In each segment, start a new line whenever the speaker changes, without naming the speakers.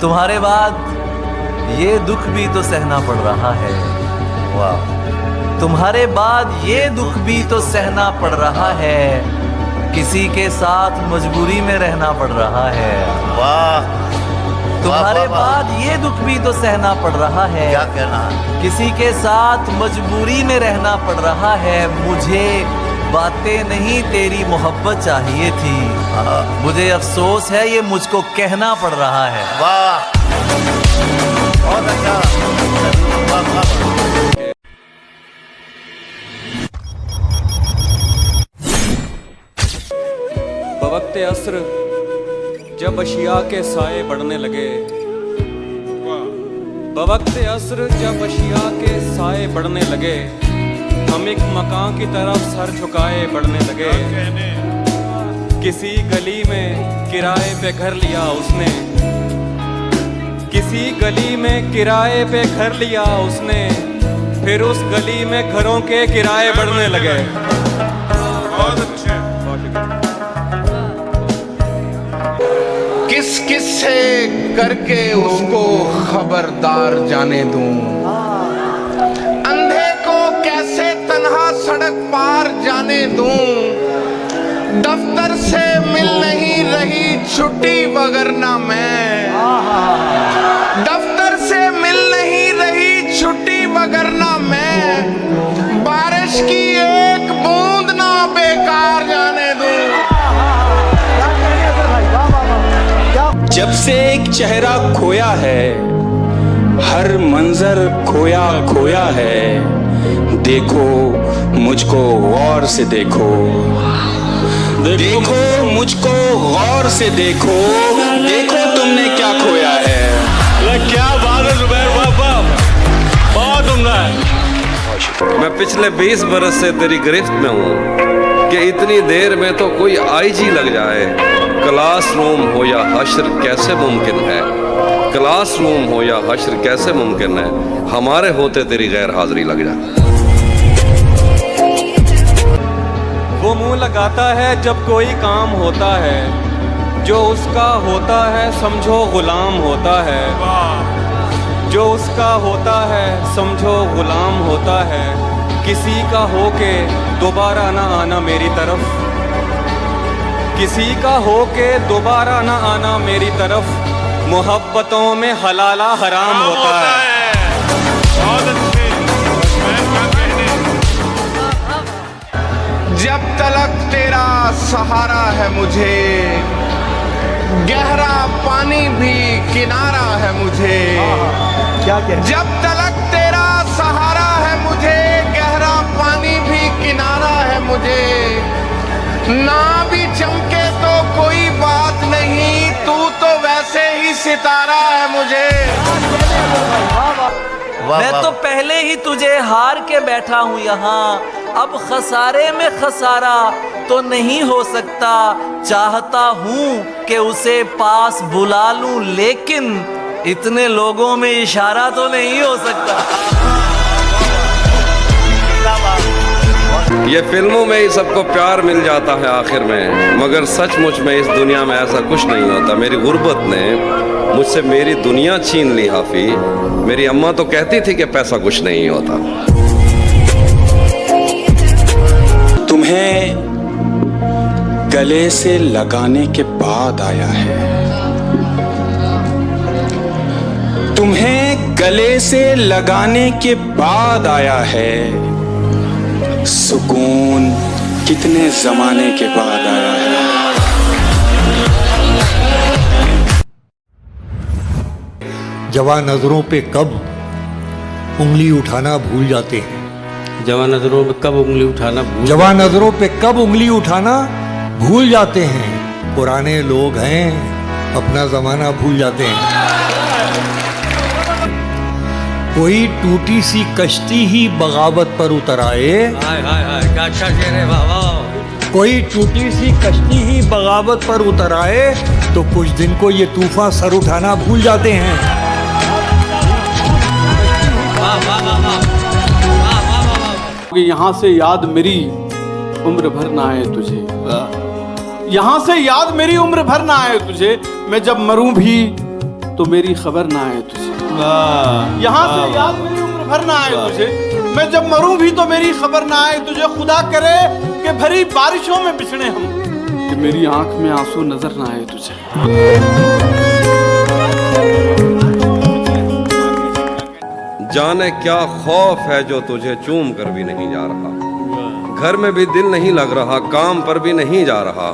तुम्हारे बाद ये दुख भी तो सहना पड़ रहा है। वाह, तुम्हारे बाद ये दुख भी तो सहना पड़ रहा है, किसी के साथ मजबूरी में रहना पड़ रहा है।
वाह,
तुम्हारे बाद ये दुख भी तो सहना पड़ रहा है,
क्या कहना है?
किसी के साथ मजबूरी में रहना पड़ रहा है। मुझे बातें नहीं तेरी मोहब्बत चाहिए थी, मुझे अफसोस है ये मुझको कहना पड़ रहा है।
वाह, बहुत अच्छा। वाह, वाह।
बवक्ते अस्र जब अशिया के साए बढ़ने लगे, बवक्ते अस्र जब अशिया के साए बढ़ने लगे, हम एक मकान की तरफ सर झुकाए बढ़ने लगे। किसी गली में किराए पे घर लिया उसने, किसी गली में किराए पे घर लिया उसने, फिर उस गली में घरों के किराए बढ़ने लगे।
बहुत अच्छे।
किस किस से करके उसको खबरदार जाने दूं, अंधे को कैसे तन्हा सड़क पार जाने दूं, दफ्तर से मिल नहीं रही छुट्टी वगरना मैं, दफ्तर से मिल नहीं रही छुट्टी वगरना मैं, बारिश की एक बूंद ना बेकार जाने दूं।
जब से एक चेहरा खोया है, हर मंजर खोया खोया है, देखो मुझको गौर से देखो, देखो मुझको गौर से देखो, देखो तुमने क्या खोया है।
क्या बात है जुबैर बाबा, बहुत उम्दा है।
मैं पिछले 20 बरस से तेरी गिरफ्त में हूँ कि इतनी देर में तो कोई आईजी लग जाए। क्लासरूम हो या हश्र कैसे मुमकिन है, क्लासरूम हो या हश्र कैसे मुमकिन है, हमारे होते तेरी गैर हाजिरी लग जाए।
वो मुंह लगाता है जब कोई काम होता है, जो उसका होता है समझो गुलाम होता है, जो उसका होता है समझो गुलाम होता है। किसी का होके दोबारा ना आना मेरी तरफ, किसी का होके दोबारा ना आना मेरी तरफ, मोहब्बतों में हलाला हराम होता है।
बहुत अच्छे। मैं क्या कहने।
जब तलक तेरा सहारा है मुझे, गहरा पानी भी किनारा है मुझे।
क्या कह
जब तलक तेरा सहारा है मुझे, गहरा पानी भी किनारा है मुझे, ना भी चमके तो कोई बात नहीं, तू तो वैसे ही सितारा है मुझे।
मैं तो पहले ही तुझे हार के बैठा हूँ यहाँ, अब खसारे में खसारा तो नहीं हो सकता। चाहता हूँ कि उसे पास बुला लूं, लेकिन इतने लोगों में इशारा तो नहीं हो सकता।
ये फिल्मों में ही सबको प्यार मिल जाता है आखिर में, मगर सचमुच में इस दुनिया में ऐसा कुछ नहीं होता। मेरी गुर्बत ने मुझसे मेरी दुनिया छीन ली हाफी। मेरी अम्मा तो कहती थी कि पैसा कुछ नहीं होता।
तुम्हें गले से लगाने के बाद आया है, तुम्हें गले से लगाने के बाद आया है, सुकून कितने जमाने के बाद आया है।
जवां नजरों पे कब उंगली उठाना भूल जाते हैं,
जवां नजरों पे कब उंगली उठाना
जवां नजरों पे कब उंगली उठाना भूल जाते हैं। पुराने लोग हैं, अपना जमाना भूल जाते हैं। कोई टूटी सी कश्ती ही बगावत पर उतर आए,
हाय हाय हाय क्या अच्छा शेर है, वाह वाह।
कोई टूटी सी कश्ती ही बगावत पर उतर आए, तो कुछ दिन को ये तूफान सर उठाना भूल जाते हैं।
कि यहाँ से याद मेरी उम्र भर ना आए तुझे, यहाँ से याद मेरी उम्र भर ना आए तुझे। मैं जब मरूं भी तो मेरी खबर ना आए तुझे। यहाँ से याद मेरी उम्र भर ना आए तुझे। मैं जब मरूं भी तो मेरी खबर ना आए तुझे। खुदा करे कि भरी बारिशों में बिछड़े हम, कि मेरी आंख में आंसू नजर ना आए तुझे।
जाने क्या खौफ है जो तुझे चूम कर भी नहीं जा रहा, घर में भी दिल नहीं लग रहा, काम पर भी नहीं जा रहा।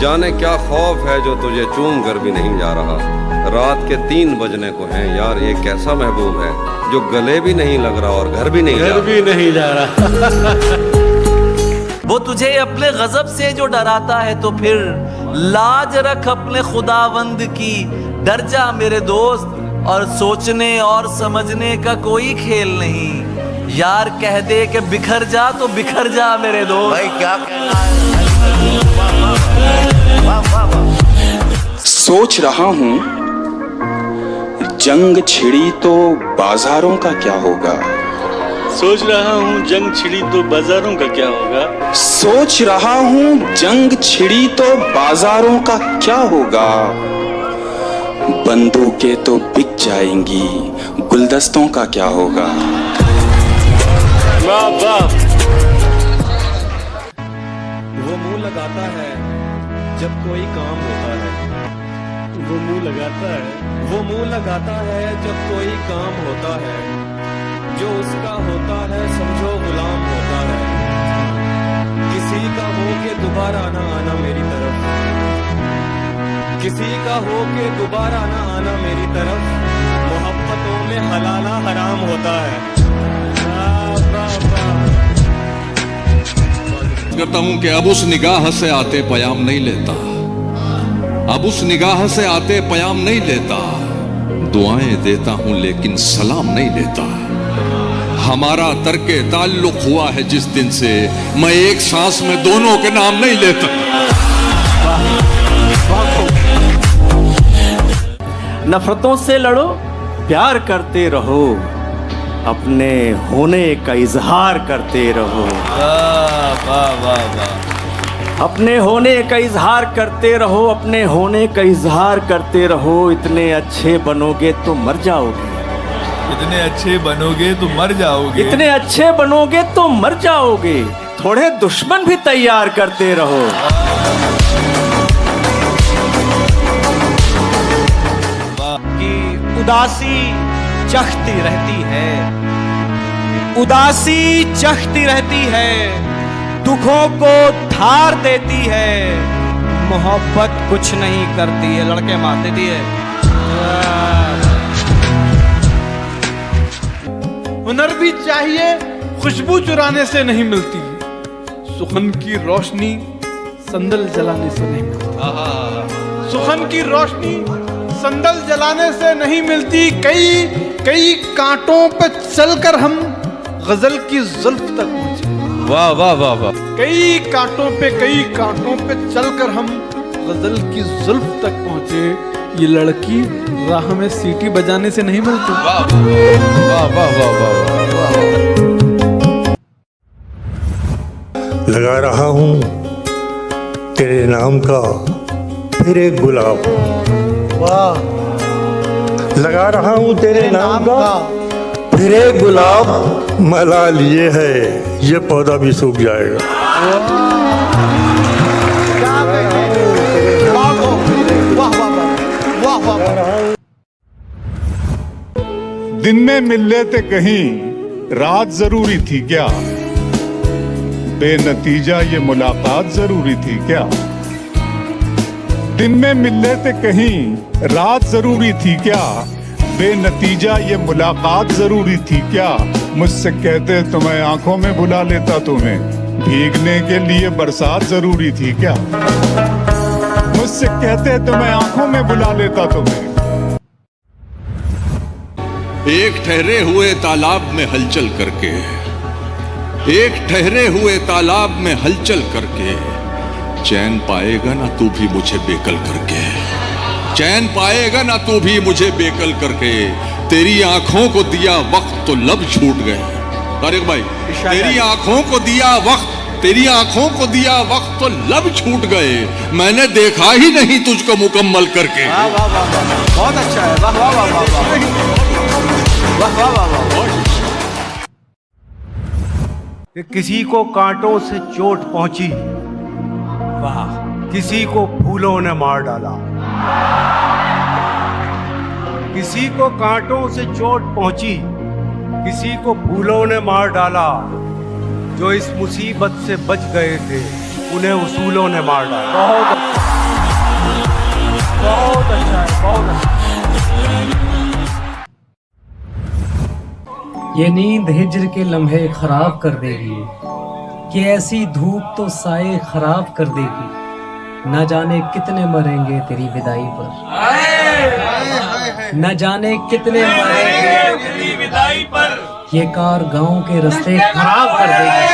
जाने क्या खौफ है जो तुझे चूम कर भी नहीं जा रहा। रात के 3 बजने को हैं यार, ये कैसा महबूब है जो गले भी नहीं लग रहा और घर भी नहीं जा रहा।
वो तुझे अपने गजब से जो डराता है तो फिर लाज रख अपने खुदावंद की। डर जा मेरे दोस्त, और सोचने और समझने का कोई खेल नहीं। यार कह दे कि बिखर जा तो बिखर जा मेरे दोस्त।
भाई क्या कहना है? वाह वाह वाह।
सोच रहा हूं जंग छिड़ी तो बाजारों का क्या होगा।
सोच रहा हूँ जंग छिड़ी तो बाजारों का क्या होगा।
सोच रहा हूं जंग छिड़ी तो बाजारों का क्या होगा। बंदूकें तो बिक जाएंगी, गुलदस्तों का क्या होगा।
वाह वाह।
वो मुंह लगाता है जब कोई काम होता है।
वो मुंह लगाता है,
वो मुंह लगाता है जब कोई काम होता है। जो उसका होता है समझो गुलाम होता है। किसी का हो के दोबारा ना आना मेरी तरफ, किसी का हो के दोबारा ना आना मेरी तरफ। मोहब्बतों में हलाला हराम होता है।
करता हूं कि अब उस निगाह से आते पयाम नहीं लेता, अब उस निगाह से आते पयाम नहीं लेता। दुआएं देता हूं लेकिन सलाम नहीं लेता। हमारा तर्के ताल्लुक हुआ है जिस दिन से, मैं एक सांस में दोनों के नाम नहीं लेता।
नफरतों से लड़ो, प्यार करते रहो, अपने होने का इजहार करते रहो। अपने होने का इजहार करते रहो, अपने होने का इजहार करते रहो। इतने अच्छे बनोगे तो मर जाओगे,
इतने अच्छे बनोगे तो मर जाओगे,
इतने अच्छे बनोगे तो मर जाओगे। थोड़े दुश्मन भी तैयार करते रहो।
कि उदासी चखती रहती है, उदासी चखती रहती है, दुखों को धार देती है। मोहब्बत कुछ नहीं करती है, लड़के मार देती है।
हुनर भी चाहिए, खुशबू चुराने से नहीं मिलती। सुखन की रोशनी संदल जलाने से नहीं मिलती। सुखन की रोशनी संदल जलाने से नहीं मिलती। कई कांटों पे चलकर हम गजल की जुल्फ तक पहुंचे।
वाह वाह वाह वाह।
कई कांटों पे चलकर हम गजल की जुल्फ तक पहुंचे। ये लड़की राह में सीटी बजाने से नहीं मिलती।
वाह वाह वाह वाह।
लगा रहा हूँ तेरे नाम का फिर एक गुलाब।
वाह।
लगा रहा हूँ तेरे नाम का फिर एक गुलाब। मला लिए है ये पौधा भी सूख जाएगा।
दिन में मिल लेते कहीं, रात जरूरी थी क्या। बेनतीजा ये मुलाकात जरूरी थी क्या। दिन में मिल लेते कहीं, रात जरूरी थी क्या। बेनतीजा ये मुलाकात जरूरी थी क्या। मुझसे कहते तो मैं आंखों में बुला लेता तुम्हें। भीगने के लिए बरसात जरूरी थी क्या। मुझसे कहते तो मैं आंखों में बुला लेता तुम्हें।
एक ठहरे हुए तालाब में हलचल करके, एक ठहरे हुए तालाब में हलचल करके, चैन पाएगा ना तू भी मुझे बेकल करके। चैन पाएगा ना तू भी मुझे बेकल करके। तेरी आंखों को दिया वक्त तो लब छूट गए। तारिक भाई, तेरी आंखों को दिया वक्त तेरी आंखों को दिया वक्त तो लब छूट गए, मैंने देखा ही नहीं तुझको मुकम्मल करके।
वाह वाह वाह वाह, बहुत अच्छा है, वाह वाह वाह वाह वाह वाह वाह वाह।
कि किसी को कांटों से चोट पहुंची, वाह, किसी को फूलों ने मार डाला। किसी को कांटों से चोट पहुंची, किसी को फूलों ने मार डाला। जो इस मुसीबत से बच गए थे, उन्हें उसूलों ने मार डाला। बहुत अच्छा है, बहुत अच्छा।
ये नींद हिज्र के लम्हे खराब कर देगी, कि ऐसी धूप तो साए खराब कर देगी। न जाने कितने मरेंगे तेरी विदाई पर, न जाने कितने मरेंगे तेरी विदाई पर। ये कार गांव के रास्ते खराब कर देगी।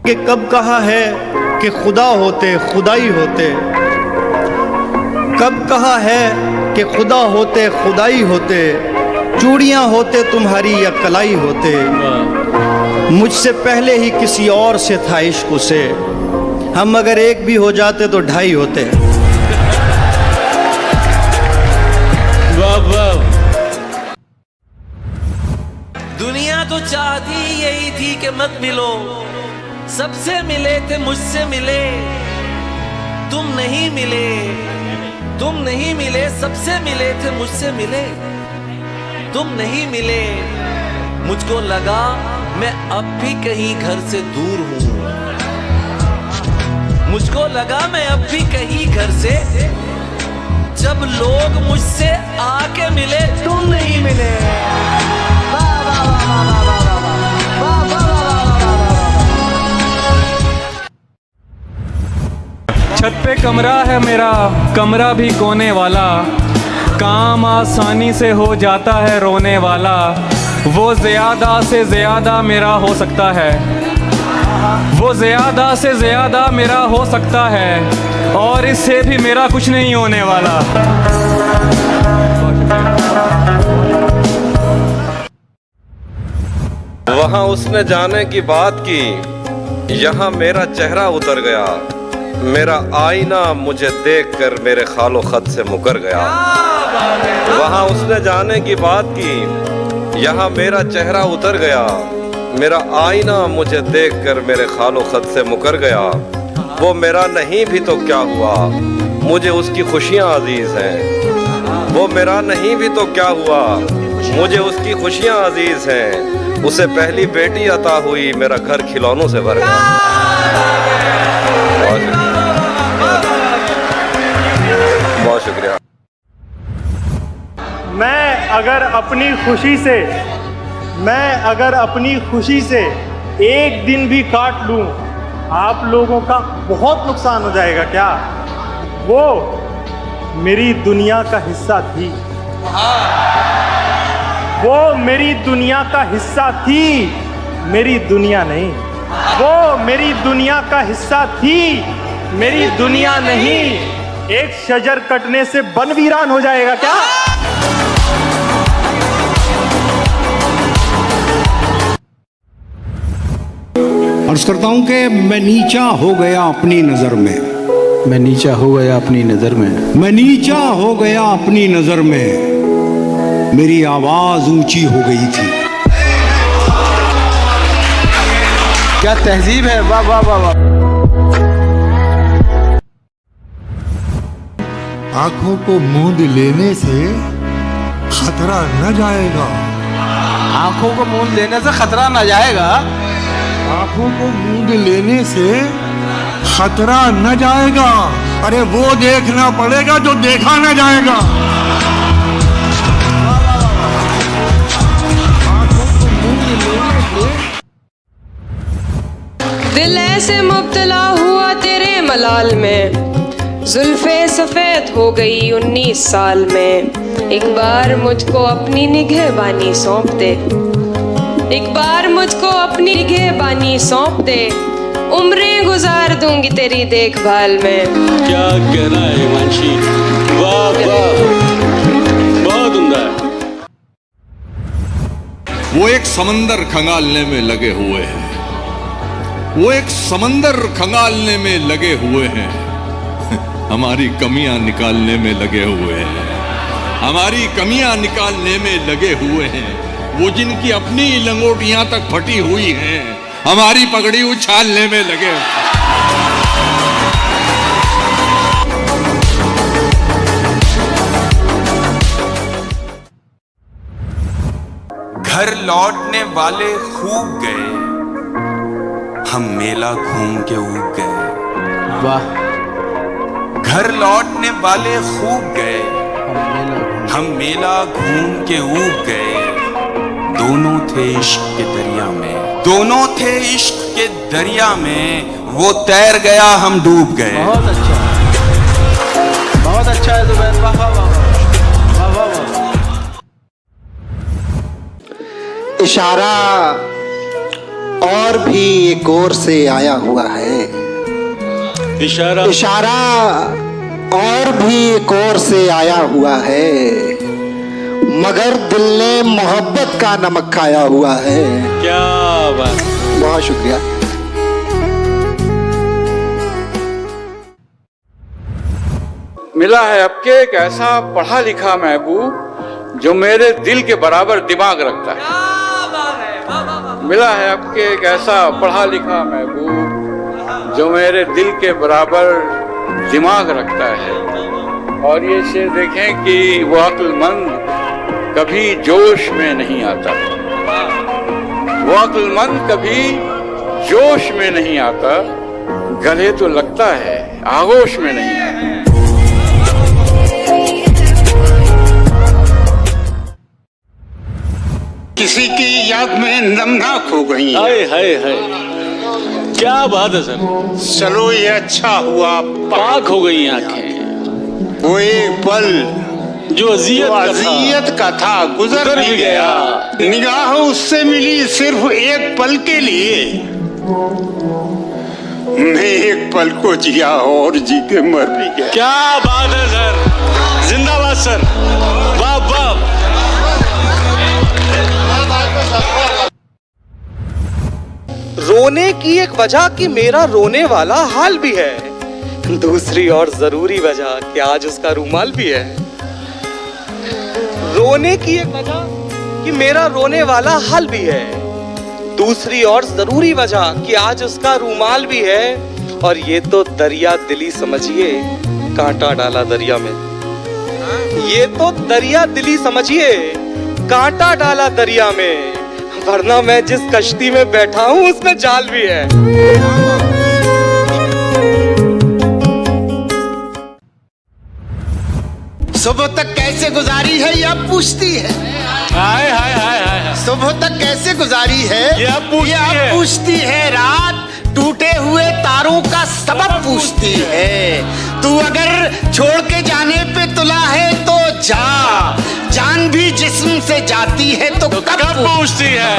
कि कब कहा है कि खुदा होते खुदाई होते, कब कहा है कि खुदा होते खुदाई होते, चूड़ियां होते तुम्हारी या कलाई होते। मुझसे पहले ही किसी और से था इश्क उसे, हम अगर एक भी हो जाते तो ढाई होते।
वाह वाह।
दुनिया तो चाहती यही थी कि मत मिलो, सबसे मिले थे मुझसे मिले, तुम नहीं मिले, तुम नहीं मिले, सबसे मिले थे मुझसे मिले, तुम नहीं मिले। मुझको लगा मैं अब भी कहीं घर से दूर हूं, मुझको लगा मैं अब भी कहीं घर से। जब लोग मुझसे आके मिले, तुम नहीं मिले।
छत पे कमरा है मेरा, कमरा भी कोने वाला, काम आसानी से हो जाता है रोने वाला। वो ज़्यादा से ज़्यादा मेरा हो सकता है, वो ज़्यादा से ज़्यादा मेरा हो सकता है, और इससे भी मेरा कुछ नहीं होने वाला।
वहाँ उसने जाने की बात की, यहाँ मेरा चेहरा उतर गया। मेरा आईना मुझे देखकर मेरे खालो खत से मुकर गया। वहाँ उसने जाने की बात की, यहाँ मेरा चेहरा उतर गया। मेरा आईना मुझे देखकर मेरे खालो खत से मुकर गया। वो मेरा नहीं भी तो क्या हुआ, मुझे उसकी खुशियाँ अजीज हैं। वो मेरा नहीं भी तो क्या हुआ, मुझे उसकी खुशियाँ अजीज हैं। उसे पहली बेटी अता हुई, मेरा घर खिलौनों से भर गया। बहुत शुक्रिया।
मैं अगर अपनी खुशी से एक दिन भी काट लूं, आप लोगों का बहुत नुकसान हो जाएगा क्या? वो मेरी दुनिया का हिस्सा थी, वो मेरी दुनिया का हिस्सा थी, मेरी दुनिया नहीं। वो मेरी दुनिया का हिस्सा थी, मेरी दुनिया नहीं। एक शजर कटने से बन वीरान हो जाएगा क्या?
अर्ज करता हूं कि मैं नीचा हो गया अपनी नजर में,
मैं नीचा हो गया अपनी नजर में,
मैं नीचा हो गया अपनी नजर में, मेरी आवाज ऊंची हो गई थी।
क्या तहजीब है, वाह वाह वाह वाह।
आंखों को मूंद लेने से खतरा न जाएगा,
आंखों को मूंद लेने से खतरा न जाएगा,
आंखों को मूंद लेने से खतरा न जाएगा। अरे वो देखना पड़ेगा जो देखा न जाएगा।
दिल ऐसे मुब्तला हुआ तेरे मलाल में, जुल्फे सफेद हो गई 19 साल में। एक बार मुझको अपनी निगहबानी सौंप दे, एक बार मुझको अपनी निगहबानी सौंप दे, उम्रें गुजार दूंगी तेरी देखभाल में।
क्या कहना है हिमांशी, वाह वाह, बहुत उम्दा है।
वो एक समंदर खंगालने में लगे हुए हैं, वो एक समंदर खंगालने में लगे हुए हैं, हमारी कमियां निकालने में लगे हुए हैं, हमारी कमियां निकालने में लगे हुए हैं। वो जिनकी अपनी लंगोटियां तक फटी हुई हैं, हमारी पगड़ी उछालने में लगे हुए हैं।
घर लौटने वाले खूब गए, हम मेला घूम के ऊब गए।
वाह।
घर लौटने वाले खूब गए, हम मेला घूम के ऊब गए। दोनों थे इश्क के दरिया में, दोनों थे इश्क के दरिया में। वो तैर गया, हम डूब गए।
बहुत अच्छा, बहुत अच्छा है जुबैर। वाह वाह वाह वाह वाह वाह।
इशारा और भी एक ओर से आया हुआ है,
इशारा
इशारा और भी एक ओर से आया हुआ है, मगर दिल ने मोहब्बत का नमक खाया हुआ है।
क्या बात।
बहुत शुक्रिया।
मिला है आपके एक ऐसा पढ़ा लिखा महबूब जो मेरे दिल के बराबर दिमाग रखता है। मिला है आपके एक ऐसा पढ़ा लिखा महबूब जो मेरे दिल के बराबर दिमाग रखता है। और ये शेर देखें कि वो अक्लमंद कभी जोश में नहीं आता, वो अक्लमंद कभी जोश में नहीं आता, गले तो लगता है आगोश में नहीं आता।
किसी की याद में नमनाक हो गई।
हाय हाय हाय, क्या बात है सर।
चलो ये अच्छा हुआ
पाक हो गई आंखें।
वो एक पल
जो अजियत
का था गुजर भी गया। निगाह उससे मिली सिर्फ एक पल के लिए, मैं एक पल को जिया और जी के मर भी गया।
क्या बात है सर, जिंदाबाद सर, वाह वाह।
रोने की एक वजह कि मेरा रोने वाला हाल भी है, दूसरी और जरूरी वजह कि आज उसका रूमाल भी है। रोने की एक वजह कि मेरा रोने वाला हाल भी है, दूसरी और जरूरी वजह कि आज उसका रूमाल भी है। और ये तो दरिया दिली समझिए, कांटा डाला दरिया में। ये तो दरिया दिली समझिए, कांटा डाला दरिया में, वरना मैं जिस कश्ती में बैठा हूं उसमें जाल भी है।
सुबह तक कैसे गुजारी है ये अब पूछती है।
हाय हाय हाय हाय।
सुबह तक कैसे गुजारी है
ये अब
पूछती है। रात टूटे हुए तारों का सबब पूछती है। तू अगर छोड़ के जाने पे तुला है तो जा, जान भी जिस्म से जाती है तो कब
पूछती है।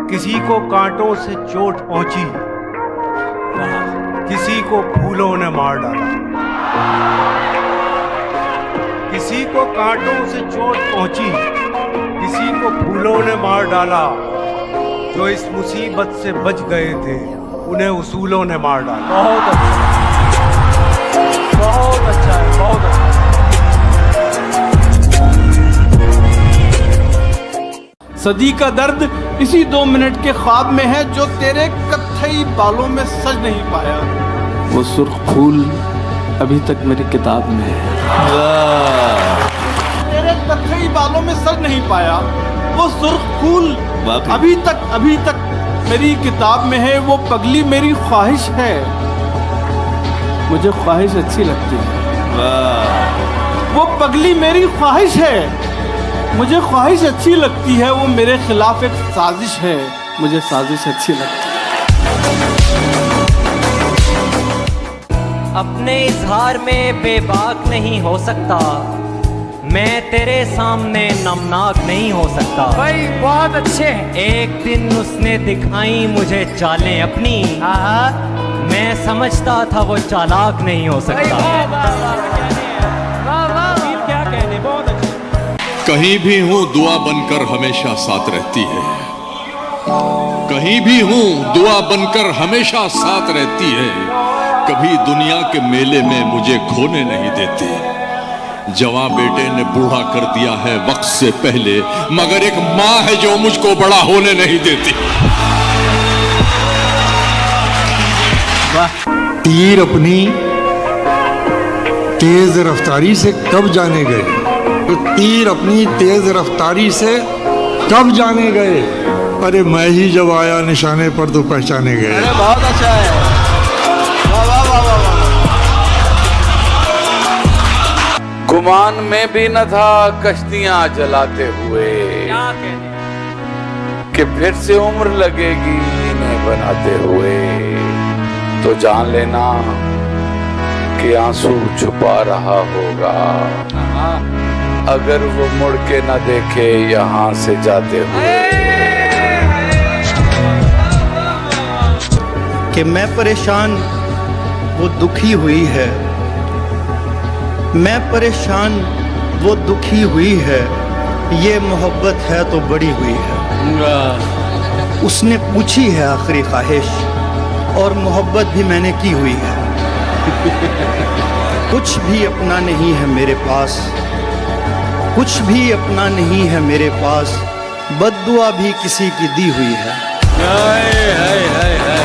किसी को कांटों से चोट पहुंची, किसी को फूलों ने मार डाला। किसी को कांटों से चोट पहुंची, किसी को फूलों ने मार डाला। जो इस मुसीबत से बच गए थे उन्हें उसूलों ने मार डाला।
बहुत अच्छा, बहुत अच्छा है, बहुत अच्छा। सदी का दर्द इसी 2 मिनट के ख्वाब में है जो तेरे कत्थई बालों में सज नहीं पाया। वो सुर्ख फूल अभी तक मेरी किताब में है। तेरे कत्थई बालों में सज नहीं पाया, वो सुर्ख फूल अभी तक मेरी किताब में है। वो पगली मेरी ख्वाहिश है, मुझे ख्वाहिश अच्छी लगती है। वो पगली मेरी ख्वाहिश है, मुझे ख्वाहिश अच्छी लगती है। वो मेरे खिलाफ एक साजिश है, मुझे साजिश अच्छी लगती है।
अपने इजहार में बेबाक नहीं हो सकता, मैं तेरे सामने नमनाक नहीं हो सकता।
भाई बहुत अच्छे हैं।
एक दिन उसने दिखाई मुझे चालें अपनी, मैं समझता था वो चालाक नहीं हो सकता।
कहीं भी हूं दुआ बनकर हमेशा साथ रहती है, कहीं भी हूं दुआ बनकर हमेशा साथ रहती है। कभी दुनिया के मेले में मुझे खोने नहीं देती। जवां बेटे ने बूढ़ा कर दिया है वक्त से पहले, मगर एक मां है जो मुझको बड़ा होने नहीं देती।
तीर अपनी तेज रफ्तारी से कब जाने गए, तो तीर अपनी तेज रफ्तारी से कब जाने गए। अरे मैं ही जब आया निशाने पर तो पहचाने गए।
अरे बहुत अच्छा है, वाह वाह वाह वाह वाह।
गुमान में भी न था कश्तियां जलाते हुए, कि फिर से उम्र लगेगी इन्हें बनाते हुए। तो जान लेना कि आंसू छुपा रहा होगा, अगर वो मुड़ के न देखे यहाँ से जाते हुए।
कि मैं परेशान वो दुखी हुई है, मैं परेशान वो दुखी हुई है, ये मोहब्बत है तो बड़ी हुई है। उसने पूछी है आखिरी ख्वाहिश, और मोहब्बत भी मैंने की हुई है। कुछ भी अपना नहीं है मेरे पास, कुछ भी अपना नहीं है मेरे पास, बद्दुआ भी किसी की दी हुई है।
हाय हाय हाय हाय,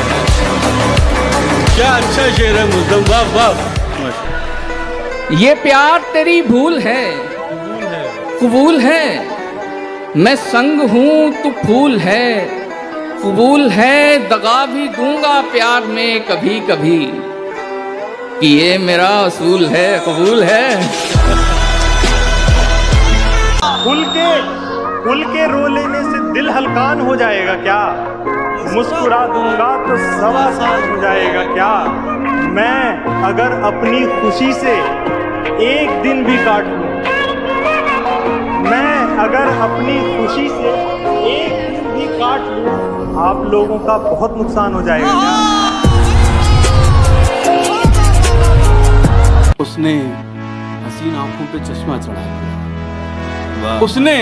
क्या अच्छा शेर है मुज़्ज़म, वाह वाह।
ये प्यार तेरी भूल है, कबूल है, मैं संग हूँ तू फूल है, कबूल है, दगा भी दूंगा प्यार में कभी कभी, कि ये मेरा असूल है, कबूल है।
खुल के रो लेने से दिल हल्कान हो जाएगा क्या, मुस्कुरा दूंगा तो सवा साल हो जाएगा क्या। मैं अगर अपनी खुशी से एक दिन भी काट लूं, मैं अगर अपनी खुशी से एक दिन भी काट लूं, आप लोगों का बहुत नुकसान हो जाएगा।
उसने हसीन आंखों पे चश्मा चढ़ा लिया, उसने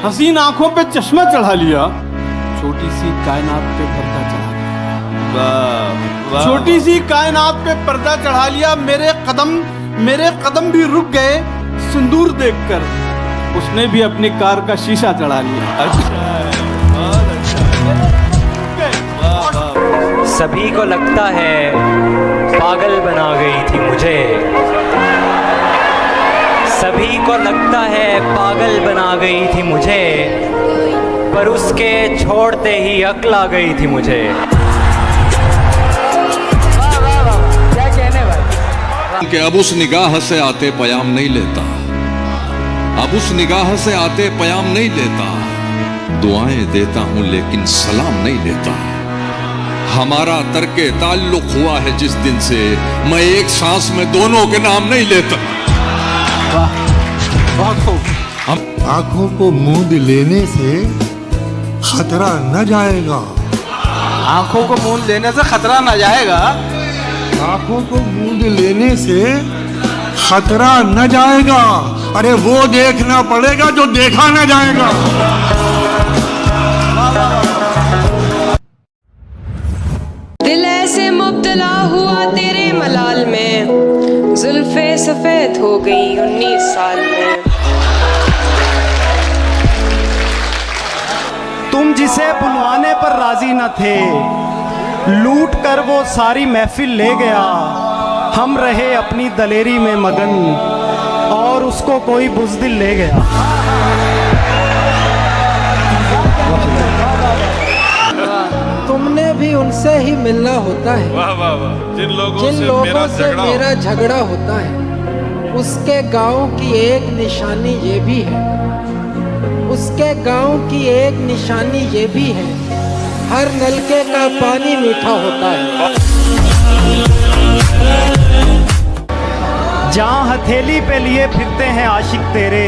हसीन आंखों पे चश्मा चढ़ा लिया, छोटी सी कायनात पे पर्दा चढ़ा लिया, छोटी सी कायनात पे पर्दा चढ़ा लिया। मेरे कदम भी रुक गए सिंदूर देखकर, उसने भी अपनी कार का शीशा चढ़ा लिया।
सभी को लगता है पागल बना गई थी मुझे, सभी को लगता है पागल बना गई थी मुझे, पर उसके छोड़ते ही अक्ल आ गई थी मुझे। क्या कहने भाई,
कि अब उस निगाह से आते पयाम नहीं लेता, अब उस निगाह से आते पयाम नहीं लेता, दुआएं देता हूं लेकिन सलाम नहीं लेता। हमारा तर्के ताल्लुक हुआ है जिस दिन से, मैं एक सांस में दोनों के नाम नहीं लेता।
आंखों को मूंद लेने से खतरा न जाएगा,
आंखों को मूंद लेने से खतरा न जाएगा,
आंखों को मूंद लेने से खतरा न जाएगा। अरे वो देखना पड़ेगा जो देखा न जाएगा।
दिल ऐसे मुब्तला हुआ तेरे मलाल में, जुल्फे सफेद हो गई 19 साल में।
तुम जिसे बुलवाने पर राजी न थे, लूट कर वो सारी महफिल ले गया। हम रहे अपनी दलेरी में मगन, और उसको कोई बुज़दिल ले गया।
तुमने भी उनसे ही मिलना होता है,
वाह वाह वाह। जिन लोगों
से मेरा झगड़ा होता है, उसके गांव की एक निशानी ये भी है, उसके गांव की एक निशानी ये भी है, हर नलके का पानी मीठा होता है।
जहाँ हथेली पे लिए फिरते हैं आशिक तेरे,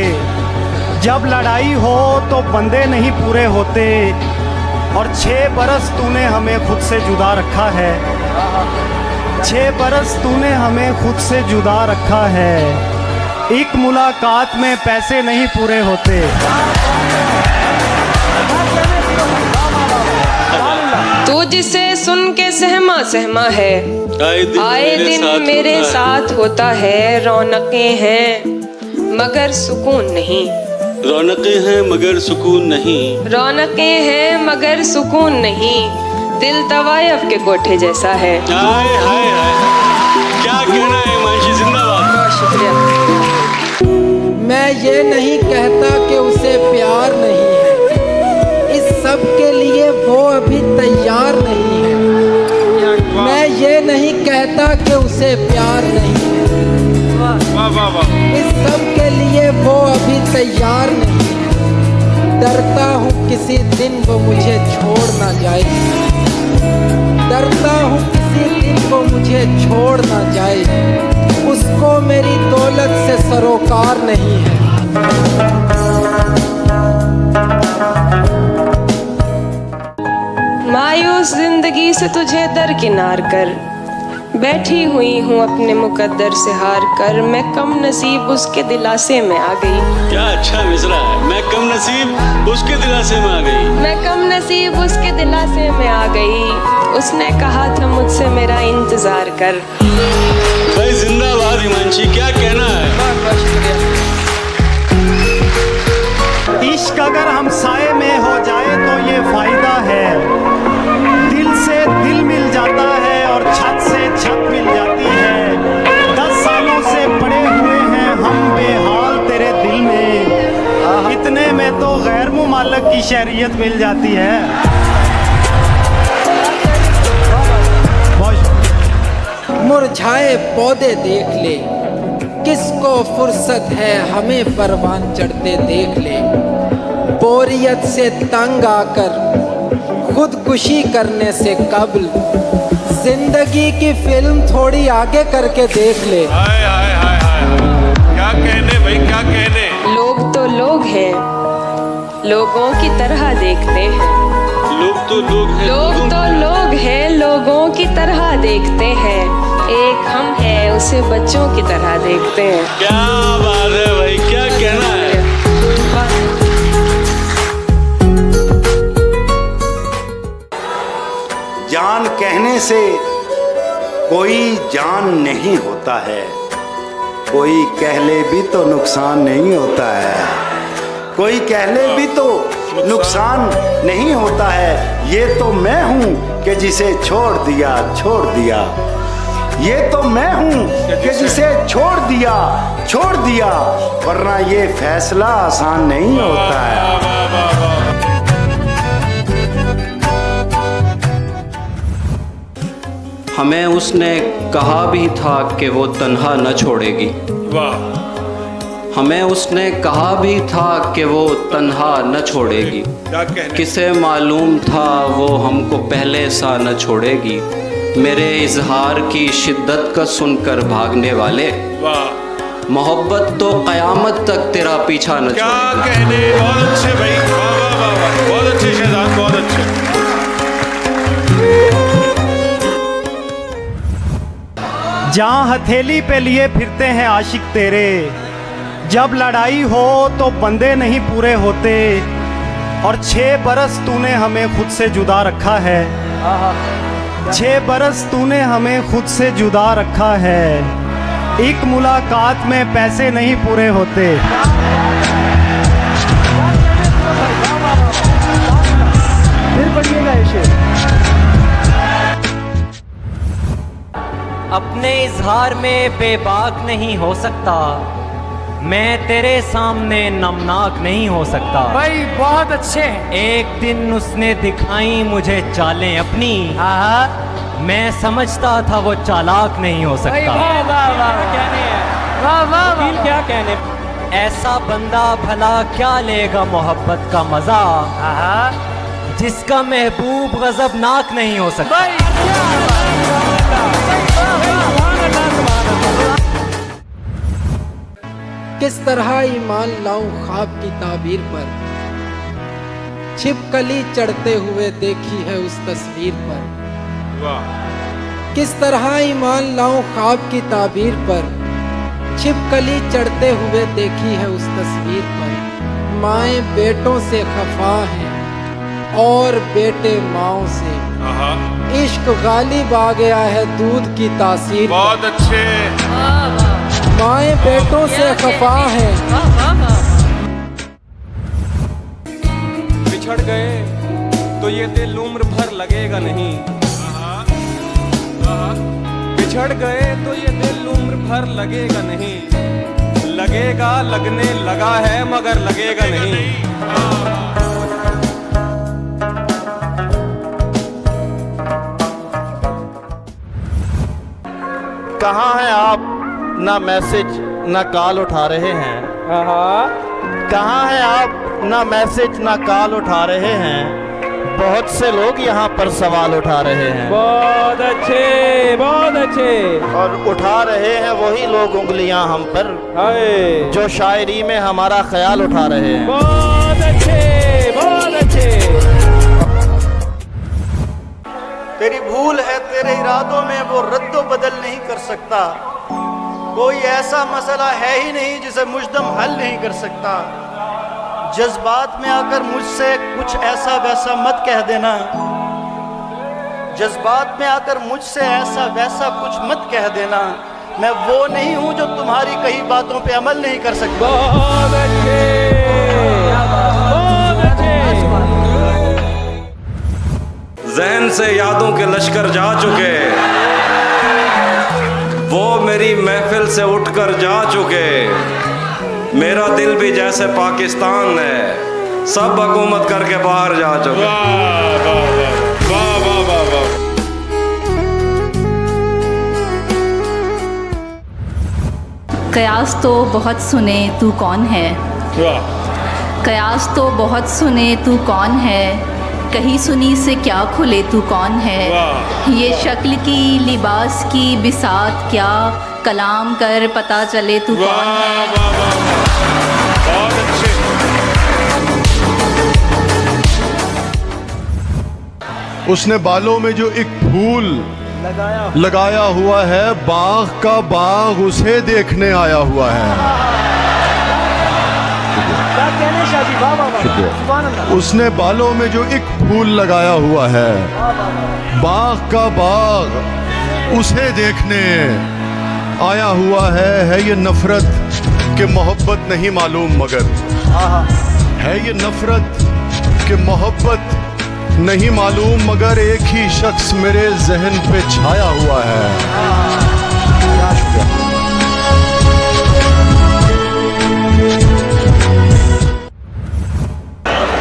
जब लड़ाई हो तो बंदे नहीं पूरे होते, और 6 बरस तूने हमें खुद से जुदा रखा है, 6 बरस तूने हमें खुद से जुदा रखा है।
एक मुलाकात में पैसे नहीं पूरे होते।
तू जिसे सुन के सहमा सहमा है, आए दिन मेरे साथ होता है। रौनकें हैं मगर सुकून नहीं,
रौनकें हैं मगर सुकून नहीं,
रौनकें हैं मगर सुकून नहीं। दिल तवायफ के कोठे जैसा है।
हाय हाय हाय, क्या कहना है हिमांशी, जिंदाबाद।
बहुत शुक्रिया।
मैं ये नहीं कहता कि उसे प्यार नहीं है, इस सब के लिए वो अभी तैयार नहीं है। मैं ये नहीं कहता कि उसे प्यार नहीं है, इस सब के लिए वो अभी तैयार नहीं है। डरता हूँ किसी दिन वो मुझे छोड़ ना जाए, डरता हूँ किसी दिन वो मुझे छोड़ ना जाए। उसको मेरी दौलत से सरोकार नहीं है।
मायूस जिंदगी से तुझे दरकिनार कर, बैठी हुई हूँ अपने मुकद्दर से हार कर। मैं कम नसीब उसके दिलासे में आ गई।
क्या अच्छा मिसरा है, मैं कम नसीब उसके दिलासे में आ गई।
मैं कम नसीब उसके दिलासे में आ गई। उसने कहा था मुझसे मेरा इंतजार कर।
भाई जिंदाबाद हिमांशी, क्या कहना है।
बहुत शुक्रिया।
इश्क अगर हम साए में हो जाए तो ये फायदा है, दिल से दिल मिल जाता है और छत से छत मिल जाती है। 10 सालों से पड़े हुए हैं हम बेहाल तेरे दिल में, इतने में तो गैर मुमालक की शहरियत मिल जाती है।
मुरझाए पौधे देख ले, किसको फुर्सत है हमें परवान चढ़ते देख ले। बोरियत से तंग आकर खुदकुशी करने से कबल जिंदगी की फिल्म थोड़ी आगे करके देख ले।
हाय हाय हाय हाय, क्या कहने भाई, क्या कहने।
लोग तो लोग हैं, लोगों की तरह देखते हैं।
लोग तो लोग हैं,
लोग तो लोग हैं, लोगों की तरह देखते हैं। एक हम हैं, उसे बच्चों की तरह देखते हैं।
क्या बात है भाई, क्या कहना है।
जान कहने से कोई जान नहीं होता है, कोई कह ले भी तो नुकसान नहीं होता है, कोई कह ले भी तो नुकसान नहीं होता है। ये तो मैं हूँ कि जिसे छोड़ दिया, छोड़ दिया। ये तो मैं हूँ कि जिसे छोड़ दिया, छोड़ दिया। वरना ये फैसला आसान नहीं होता है।
हमें उसने कहा भी था कि वो तन्हा न छोड़ेगी। हमें उसने कहा भी था कि वो तन्हा न छोड़ेगी। किसे मालूम था वो हमको पहले सा न छोड़ेगी। मेरे इजहार की शिद्दत का सुनकर भागने वाले, मोहब्बत तो क़यामत तक तेरा पीछा न
क्या
छोड़ेगी।
कहने, बहुत अच्छे भाई, वाह वाह वाह वाह, बहुत अच्छे शहजाद, बहुत अच्छे।
जहाँ हथेली पे लिए फिरते हैं आशिक तेरे, जब लड़ाई हो तो बंदे नहीं पूरे होते। और 6 बरस तूने हमें खुद से जुदा रखा है, 6 बरस तूने हमें खुद से जुदा रखा है। एक मुलाकात में पैसे नहीं पूरे होते। फिर पढ़िएगा ऐसे।
अपने इजहार में बेबाक नहीं हो सकता, मैं तेरे सामने नमनाक नहीं हो सकता।
भाई बहुत अच्छे हैं।
एक दिन उसने दिखाई मुझे चालें अपनी, मैं समझता था वो चालाक नहीं हो सकता।
वाह वाह वाह, वाह वाह वाह, क्या कहने।
ऐसा बंदा भला क्या लेगा मोहब्बत का मजा, जिसका महबूब गजबनाक नहीं हो सकता।
किस तरह ईमान लाऊं ख्वाब की ताबीर पर, छिपकली चढ़ते हुए देखी है उस तस्वीर पर। किस तरह ईमान लाऊं ख्वाब की ताबीर पर, छिपकली चढ़ते हुए देखी है उस तस्वीर पर। माएँ बेटों से खफा हैं और बेटे माओ से। इश्क गालिब आ गया है दूध की तासीर।
बहुत अच्छे।
माएँ बेटों से खफा हैं।
बिछड़ गए तो ये दिल उम्र भर लगेगा नहीं। बिछड़ गए तो ये दिल उम्र भर लगेगा नहीं। लगेगा, लगने लगा है मगर लगेगा नहीं।
कहाँ हैं आप? ना मैसेज ना कॉल उठा रहे हैं। कहाँ हैं आप? ना मैसेज ना कॉल उठा रहे हैं। बहुत से लोग यहाँ पर सवाल उठा रहे हैं।
बहुत अच्छे, बहुत अच्छे।
और उठा रहे हैं वही लोग उंगलियां हम पर जो शायरी में हमारा ख्याल उठा रहे हैं।
बहुत अच्छे, बहुत अच्छे।
तेरी भूल है तेरे इरादों में, वो रद्दो बदल नहीं कर सकता। कोई ऐसा मसला है ही नहीं जिसे मुजदम हल नहीं कर सकता। जज्बात में आकर मुझसे कुछ ऐसा वैसा मत कह देना। जज्बात में आकर मुझसे ऐसा वैसा कुछ मत कह देना। मैं वो नहीं हूं जो तुम्हारी कही बातों पे अमल नहीं कर सकता।
बहुत अच्छे, बहुत अच्छे।
जहन से यादों के लश्कर जा चुके, वो मेरी महफिल से उठकर जा चुके। मेरा दिल भी जैसे पाकिस्तान है, सब हुकूमत करके बाहर जा चुके।
वाह वाह वाह वाह वाह।
कयास तो बहुत सुने तू कौन है। कयास तो बहुत सुने तू कौन है। कहीं सुनी से क्या खुले तू कौन है। ये शक्ल की लिबास की बिसात क्या, कलाम कर पता चले तू कौन है।
बहुत अच्छे। उसने बालों में जो एक फूल लगाया हुआ है, बाग का बाग उसे देखने आया हुआ है। उसने बालों में जो एक फूल लगाया हुआ है, बाग का बाग उसे देखने आया हुआ है ये नफरत कि मोहब्बत नहीं मालूम मगर है ये नफरत कि मोहब्बत नहीं मालूम मगर एक ही शख्स मेरे जहन पे छाया हुआ है।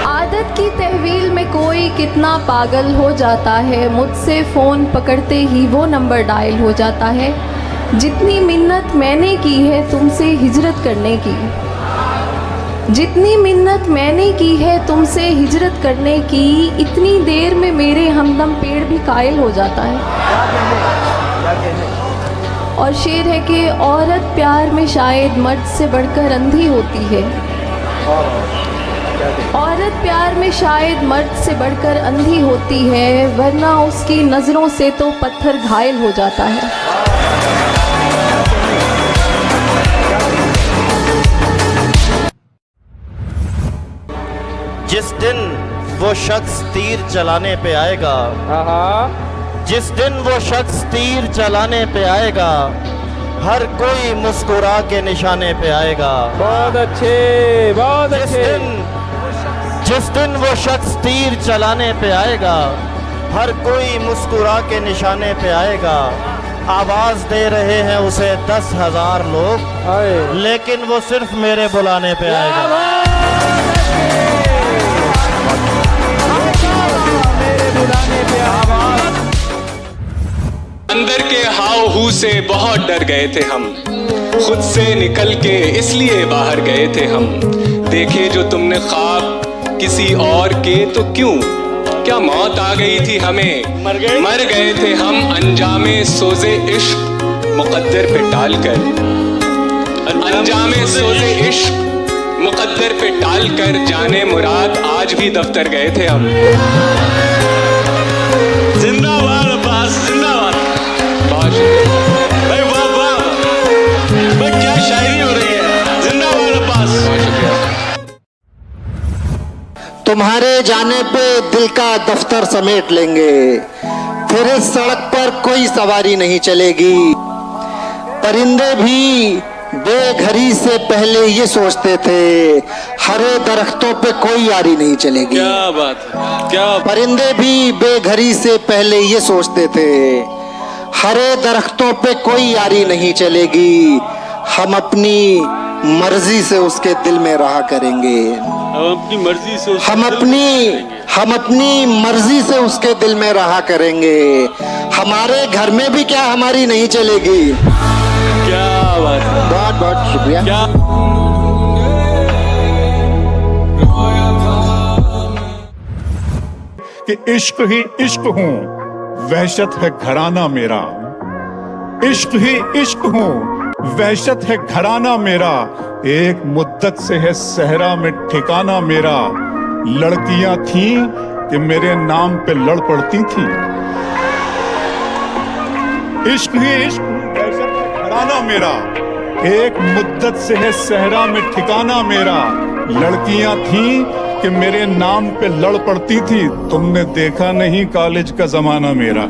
आदत की तहवील में कोई कितना पागल हो जाता है। मुझसे फ़ोन पकड़ते ही वो नंबर डायल हो जाता है। जितनी मिन्नत मैंने की है तुमसे हिजरत करने की, जितनी मिन्नत मैंने की है तुमसे हिजरत करने की, इतनी देर में मेरे हमदम पेड़ भी कायल हो जाता है। और शेर है कि औरत प्यार में शायद मर्द से बढ़कर अंधी होती है। औरत प्यार में शायद मर्द से बढ़कर अंधी होती है, वरना उसकी नज़रों से तो पत्थर घायल हो जाता है।
जिस दिन वो शख्स तीर चलाने पे आएगा, जिस दिन वो शख्स तीर चलाने पे आएगा, हर कोई मुस्कुरा के निशाने पे आएगा।
बहुत अच्छे, बहुत अच्छे।
जिस दिन वो शख्स तीर चलाने पे आएगा, हर कोई मुस्कुरा के निशाने पे आएगा। आवाज दे रहे हैं उसे 10,000 लोग, लेकिन वो सिर्फ मेरे बुलाने पे आएगा।
अंदर के हाव हू से बहुत डर गए थे हम, खुद से निकल के इसलिए बाहर गए थे हम। देखे जो तुमने ख्वाब किसी और के तो क्यों, क्या मौत आ गई थी हमें, मर गए थे हम अंजामे सोजे इश्क मुकद्दर पे टालकर। अंजामे सोजे इश्क मुकद्दर पे टालकर जाने मुराद आज भी दफ्तर गए थे हम।
जिंदाबाद अब्बास, जिंदाबाद।
बहुत शुक्रिया
भाई, वाह वाह, भाई क्या
जाने पे दिल का दफ्तर समेट लेंगे, फिर इस सड़क पर कोई सवारी नहीं चलेगी। परिंदे भी बेघरी से पहले ये सोचते थे, हरे दरख्तों पे कोई यारी नहीं चलेगी।
क्या बात है, क्या
परिंदे भी बेघरी से पहले ये सोचते थे, हरे दरख्तों पे कोई यारी नहीं चलेगी। हम अपनी मर्जी से उसके दिल में रहा करेंगे।
अपनी मर्जी से
हम अपनी मर्जी से उसके दिल में रहा करेंगे। हमारे घर में भी क्या हमारी नहीं चलेगी।
क्या बात है,
बहुत बहुत शुक्रिया।
कि इश्क ही इश्क हूँ, वहशत है घराना मेरा। इश्क ही इश्क हूँ, वहशत है घराना मेरा। एक मुद्दत से है सहरा में ठिकाना मेरा। लड़कियां थीं कि मेरे नाम पे लड़ पड़ती थीं। इश्क ही इश्क हूँ, वहशत है घराना मेरा। एक मुद्दत से है सहरा में ठिकाना मेरा। लड़कियां थीं कि मेरे नाम पे लड़ पड़ती थी। तुमने देखा नहीं कॉलेज का जमाना मेरा।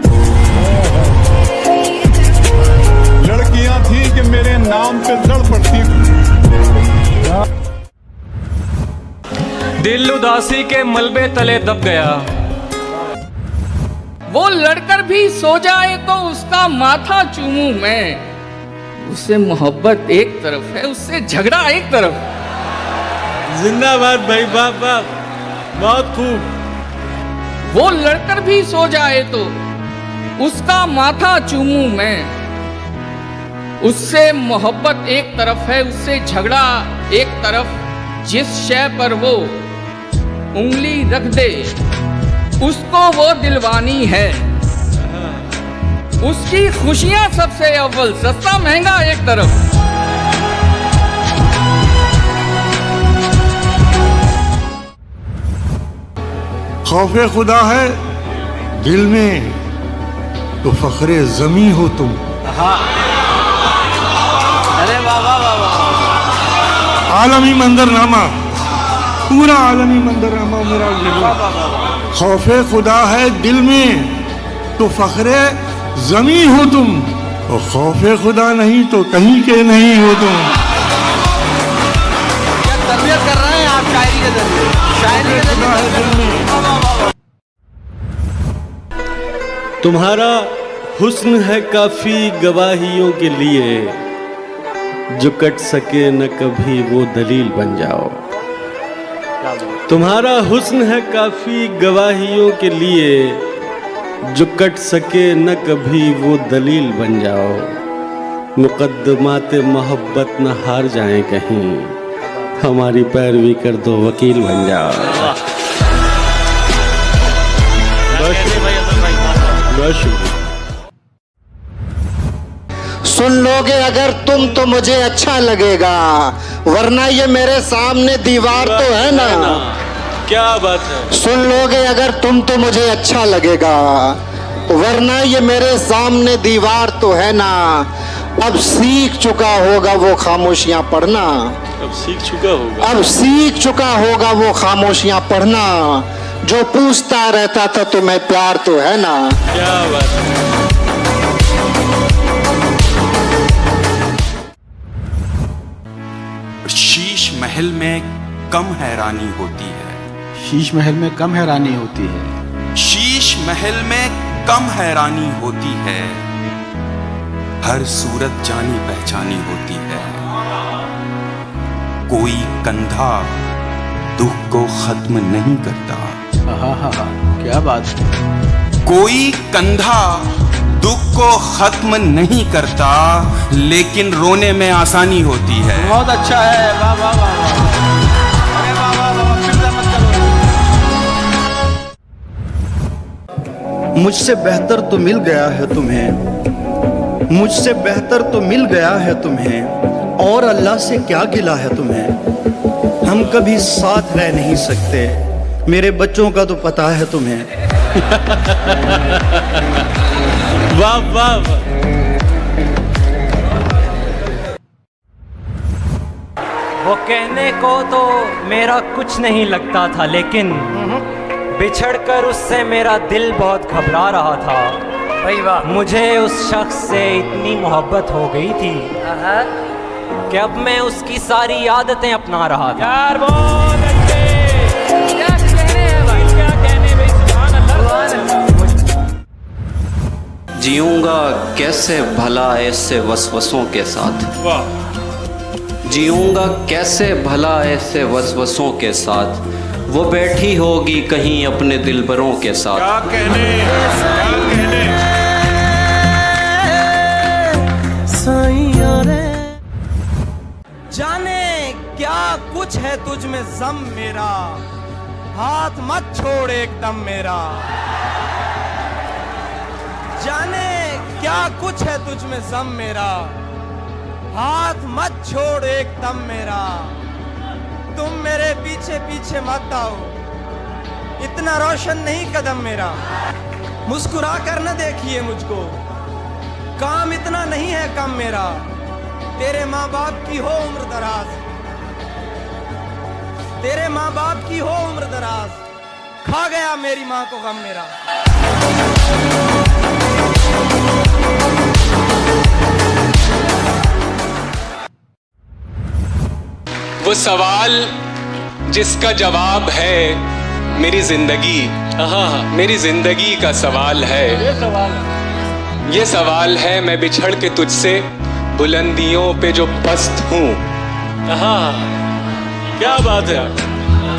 लड़कियां थी कि मेरे नाम पे लड़ पड़ती थी।
दिल उदासी के मलबे तले दब गया।
वो लड़कर भी सो जाए तो उसका माथा चूमूं मैं। उससे मोहब्बत एक तरफ है, उससे झगड़ा एक तरफ।
जिंदाबाद भाई, बाप बाप, बहुत खूब।
वो लड़कर भी सो जाए तो उसका माथा चूमूं मैं। उससे मोहब्बत एक तरफ है, उससे झगड़ा एक तरफ। जिस शय पर वो उंगली रख दे उसको वो दिलवानी है। उसकी खुशियां सबसे अव्वल, सस्ता महंगा एक तरफ।
खौफे खुदा है दिल में तो फखरे जमी हो तुम।
अरे वाह वाह वाह वाह।
आलमी मंजरनामा, पूरा आलमी मंजरनामा मेरा लिखा। खौफे खुदा है दिल में तो फखरे जमी हो तुम, और खौफे खुदा नहीं तो कहीं के नहीं हो तुम।
क्या तरबियत कर रहे हैं आप शायरी के जरिए? शायरी के जरिए
तुम्हारा हुस्न है काफी गवाहियों के लिए, जो कट सके न कभी वो दलील बन जाओ। तुम्हारा हुस्न है काफी गवाहियों के लिए, जो कट सके न कभी वो दलील बन जाओ। मुकद्दमाते मोहब्बत न हार जाएं कहीं, हमारी पैरवी कर दो वकील बन जाओ।
सुन लोगे अगर तुम तो मुझे अच्छा लगेगा, वरना ये मेरे सामने दीवार तो है ना।
क्या बात है।
सुन लोगे अगर तुम तो मुझे अच्छा लगेगा, वरना ये मेरे सामने दीवार तो है ना। अब सीख चुका होगा वो खामोशियां पढ़ना।
अब सीख चुका होगा।
अब सीख चुका होगा वो खामोशियां पढ़ना। जो पूछता रहता था तुम्हें प्यार तो है ना।
क्या बात है।
शीश महल में कम हैरानी होती है।
शीश महल में कम हैरानी होती है।
शीश महल में कम हैरानी होती है। हर सूरत जानी पहचानी होती है। कोई कंधा दुख को खत्म नहीं करता।
क्या बात है।
कोई कंधा दुख को खत्म नहीं करता, लेकिन रोने में आसानी होती है।
बहुत अच्छा है। वाह वाह वाह वाह। अरे वाह वाह वाह, चिंता मत करो।
मुझसे बेहतर तो मिल गया है तुम्हें, मुझसे बेहतर तो मिल गया है तुम्हें, और अल्लाह से क्या गिला है तुम्हें। हम कभी साथ रह नहीं सकते, मेरे बच्चों का तो पता है तुम्हें।
वाह वाह वाह।
वो कहने को तो मेरा कुछ नहीं लगता था, लेकिन
बिछड़कर उससे मेरा दिल बहुत घबरा रहा था।
भाई वाह।
मुझे उस शख्स से इतनी मोहब्बत हो गई थी कि अब मैं उसकी सारी आदतें अपना रहा था।
यार बहुत अच्छे, क्या कहने हैं भाई, क्या कहने भाई, सुभान अल्लाह।
जीऊंगा कैसे भला ऐसे वसवसों के साथ, जीऊंगा कैसे भला ऐसे वसवसों के साथ, वो बैठी होगी कहीं अपने दिलबरों के साथ।
क्या कहने, क्या कहने।
जाने क्या कुछ है तुझ में ज़म मेरा, हाथ मत छोड़ एकदम मेरा। जाने क्या कुछ है तुझ में ज़म मेरा, हाथ मत छोड़ एकदम मेरा। तुम मेरे पीछे पीछे मत आओ, इतना रोशन नहीं कदम मेरा। मुस्कुरा कर न देखिए मुझको, काम इतना नहीं है कम मेरा। तेरे माँ बाप की हो उम्र दराज, तेरे माँ बाप की हो उम्र दराज, खा गया मेरी माँ को गम मेरा।
वो सवाल जिसका जवाब है मेरी जिंदगी, मेरी जिंदगी का सवाल है। ये सवाल है मैं बिछड़ के तुझसे बुलंदियों पे जो पस्त हूँ। क्या बात है।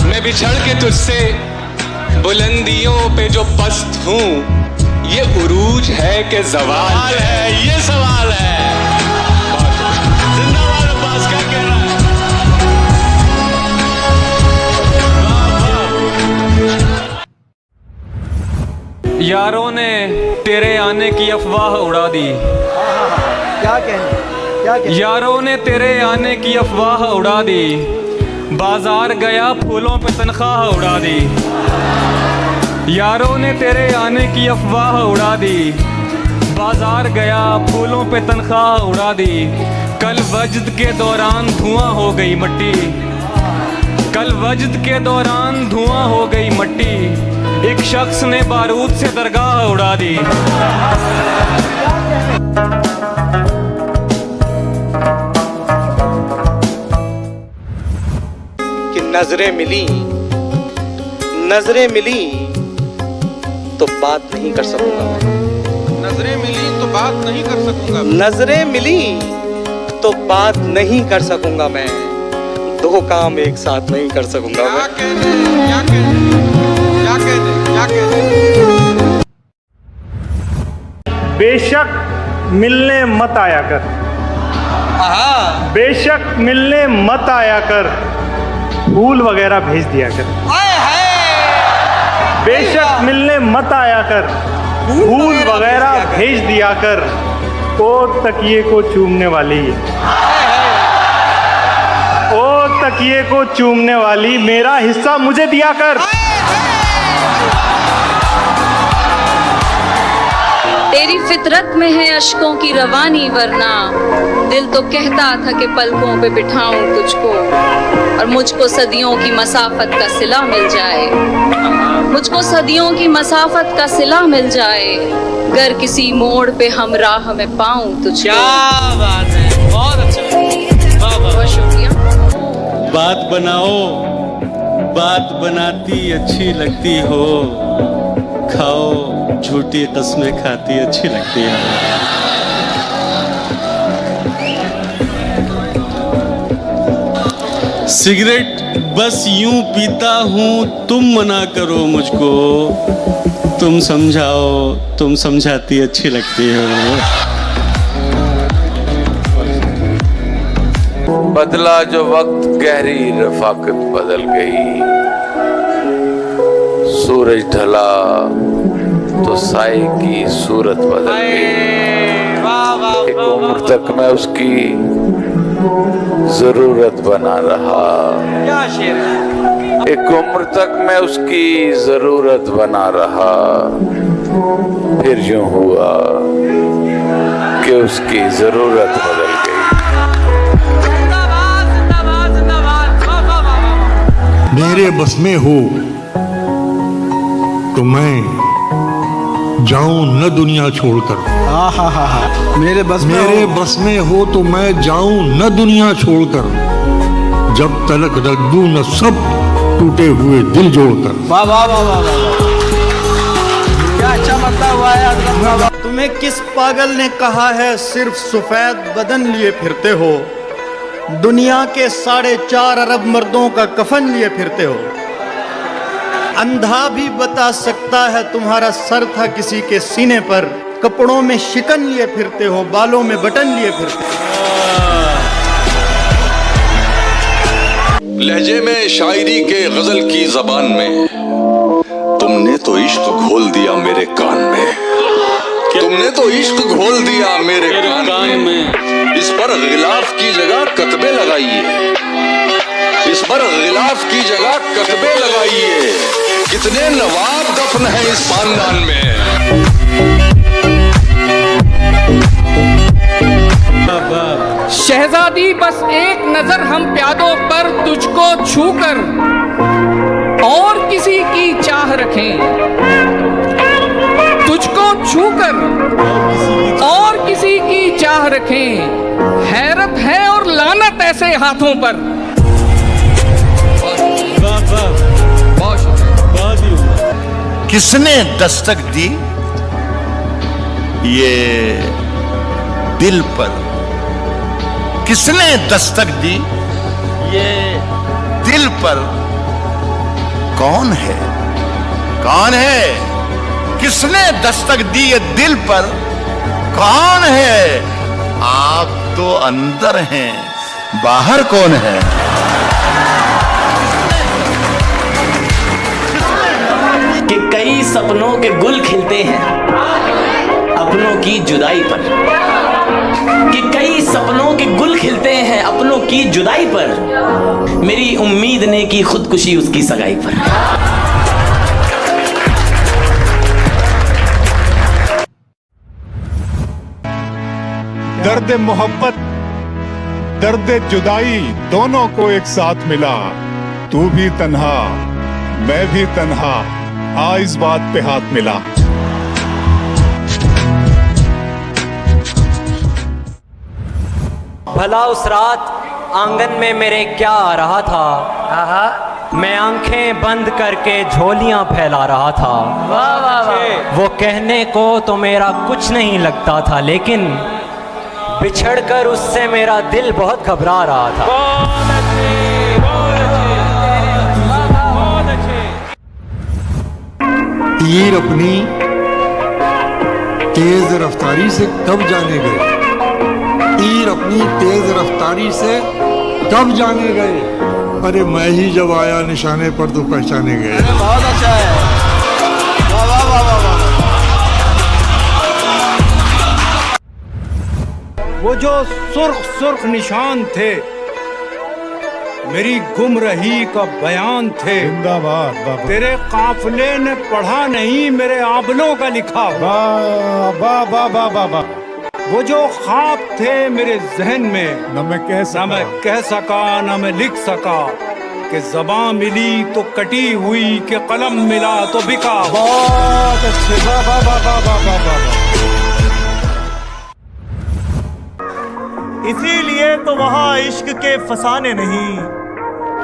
मैं बिछड़ के तुझसे बुलंदियों पे जो पस्त हूँ, ये उरूज है कि ज़वाल है, ये सवाल है। जिंदाबाद अब्बास, क्या कह रहा है। यारों ने तेरे आने की अफवाह उड़ा दी।
क्या कहने, क्या कहने।
यारों ने तेरे आने की अफवाह उड़ा दी, बाजार गया फूलों पे तनख्वाह उड़ा दी। यारों ने तेरे आने की अफवाह उड़ा दी, बाजार गया फूलों पे तनख्वाह उड़ा दी। कल वजद के दौरान धुआं हो गई मट्टी, कल वजद के दौरान धुआं हो गई मट्टी। एक शख्स ने बारूद से दरगाह उड़ा दी।
कि नजरें मिली, नजरें मिली तो बात नहीं कर सकूंगा मैं।
नजरें मिली तो बात नहीं कर सकूंगा।
नजरें मिली तो बात नहीं कर सकूंगा मैं, दो काम एक साथ नहीं कर सकूंगा मैं।
क्या कहने, क्या कहने, क्या कहने।
बेशक मिलने मत आया कर, बेशक मिलने मत आया कर, फूल वगैरह भेज दिया कर। बेशक मिलने मत आया कर, फूल वगैरह भेज दिया कर। ओ तकिए को चूमने वाली, ओ तकिए को चूमने वाली, मेरा हिस्सा मुझे दिया कर।
तेरी फितरत में है अश्कों की रवानी, वरना दिल तो कहता था कि पलकों पे बिठाऊं तुझको, और मुझको सदियों की मसाफत का सिला मिल जाए, मुझको सदियों की मसाफत का सिला मिल जाए, गर किसी मोड़ पे हम राह में पाऊं तुझको।
क्या बात है, बहुत अच्छा,
बहुत शुक्रिया।
बात बनाओ, बात बनाती अच्छी लगती हो, खाओ झूठी कस्में खाती अच्छी लगती है। सिगरेट बस यूं पीता हूं, तुम मना करो मुझको, तुम समझाओ, तुम समझाती अच्छी लगती हो।
बदला जो वक्त गहरी रफाकत बदल गई, सूरज ढला तो साए की सूरत बदल गई। एक उम्र तक मैं उसकी जरूरत बना रहा, एक उम्र तक मैं उसकी जरूरत बना रहा, फिर यूं हुआ कि उसकी जरूरत बदल गई।
मेरे बस में हो
तो मैं जाऊं न दुनिया छोड़कर।
मेरे
बस में हो तो मैं जाऊं न दुनिया छोड़कर, जब तलक रख दूं न सब टूटे हुए दिल जोड़कर।
वाह वाह वाह वाह वाह, क्या अच्छा मतलब हुआ है। तुम्हें किस पागल ने कहा है सिर्फ सफेद बदन लिए फिरते हो, दुनिया के 4.5 अरब मर्दों का कफन लिए फिरते हो। अंधा भी बता सकता है तुम्हारा सर था किसी के सीने पर, कपड़ों में शिकन लिए फिरते हो, बालों में बटन लिए फिरते हो।
लहजे में शायरी के गजल की जबान में तुमने तो इश्क घोल दिया मेरे कान में, तुमने तो इश्क घोल दिया मेरे कान में। इस पर गिलाफ की जगह कतबे लगाइए, इस पर गिलाफ की जगह कतबे लगाइए। कितने नवाब दफन है इस खानदान में।
शहजादी बस एक नजर हम प्यादों पर तुझको छूकर और किसी की चाह रखें, तुझको छूकर और किसी की चाह रखें। हैरत है और लानत ऐसे हाथों पर।
किसने दस्तक दी ये दिल पर, किसने दस्तक दी ये दिल पर, कौन है, कौन है, किसने दस्तक दी ये दिल पर, कौन है। आप तो अंदर हैं, बाहर कौन है।
कि कई सपनों के गुल खिलते हैं अपनों की जुदाई पर, कि कई सपनों के गुल खिलते हैं अपनों की जुदाई पर, मेरी उम्मीद ने की खुदकुशी उसकी सगाई पर।
दर्द मोहब्बत दर्द जुदाई दोनों को एक साथ मिला, तू भी तन्हा मैं भी तन्हा, आ इस बात पे हाथ मिला।
भला उस रात आंगन में मेरे क्या आ रहा था, मैं आंखें बंद करके झोलियां फैला रहा था। वाह वाह वाह। वो कहने को तो मेरा कुछ नहीं लगता था, लेकिन बिछड़कर उससे मेरा दिल बहुत घबरा रहा था।
तीर अपनी तेज रफ्तारी से कब जाने गए, तीर अपनी तेज रफ्तारी से कब जाने गए, अरे मैं ही जब आया निशाने पर तो पहचाने गए।
बहुत अच्छा है, वाह वाह वाह वाह वाह।
वो जो सुर्ख सुर्ख निशान थे मेरी गुमरही का बयान थे।
जिंदाबाद।
तेरे काफिले ने पढ़ा नहीं मेरे आंबलों का लिखा।
वाह वाह वाह वाह वाह वाह।
वो जो ख्वाब थे मेरे जहन में
न मैं
कह सका न मैं लिख सका, कि ज़बान मिली तो कटी हुई, कि कलम मिला तो बिका।
बहुत अच्छे, वाह वाह वाह वाह वाह वाह वाह।
इसीलिए तो वहाँ इश्क के फसाने नहीं,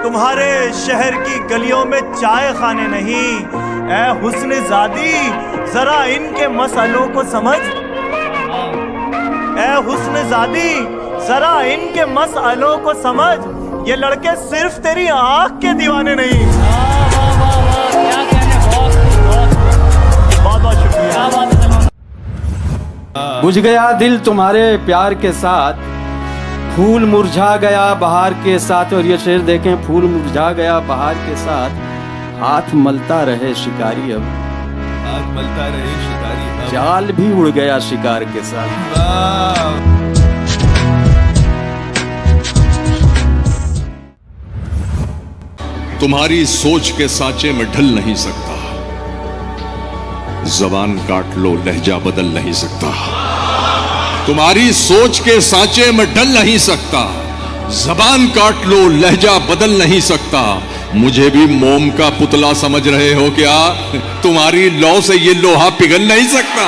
तुम्हारे शहर की गलियों में चाय खाने नहीं। ऐ हुस्न ज़ादी जरा इनके मसलों को समझ, ऐ हुस्न ज़ादी जरा इनके मसलों को समझ, ये लड़के सिर्फ तेरी आँख के दीवाने नहीं। बहुत बहुत शुक्रिया।
बुझ गया दिल तुम्हारे प्यार के साथ, फूल मुरझा गया बहार के साथ। और ये शेर देखें, फूल मुरझा गया बहार के साथ, हाथ मलता रहे शिकारी अब, हाथ मलता रहे शिकारी अब, जाल भी उड़ गया शिकार के साथ।
तुम्हारी सोच के सांचे में ढल नहीं सकता, जबान काट लो लहजा बदल नहीं सकता। तुम्हारी सोच के सांचे में ढल नहीं सकता, जबान काट लो लहजा बदल नहीं सकता। मुझे भी मोम का पुतला समझ रहे हो क्या? तुम्हारी लौ से ये लोहा पिघल नहीं सकता।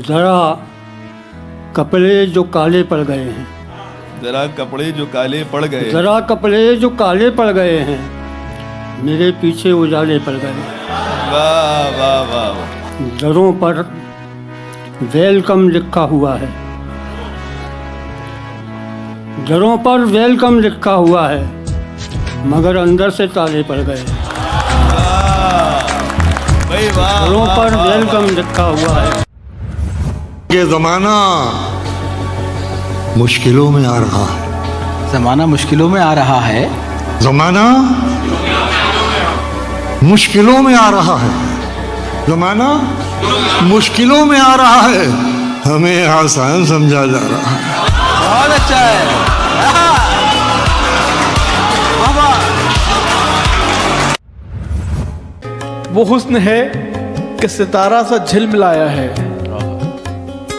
जरा कपड़े जो काले पड़ गए हैं,
जरा कपड़े जो काले पड़ गए,
जरा कपड़े जो काले पड़ गए हैं, मेरे पीछे उजाले पड़ गए।
वाह वाह वाह।
दरों पर वेलकम लिखा हुआ है, दरों पर वेलकम लिखा हुआ है, मगर अंदर से ताले पड़ गए। दरों पर वेलकम लिखा हुआ है।
ये जमाना मुश्किलों में आ रहा है,
जमाना मुश्किलों में आ रहा है,
जमाना मुश्किलों में आ रहा है, जमाना मुश्किलों में आ रहा है, हमें आसान समझा जा रहा है।
बहुत अच्छा है।
वो हुस्न है कि सितारा सा झिलमिलाया है,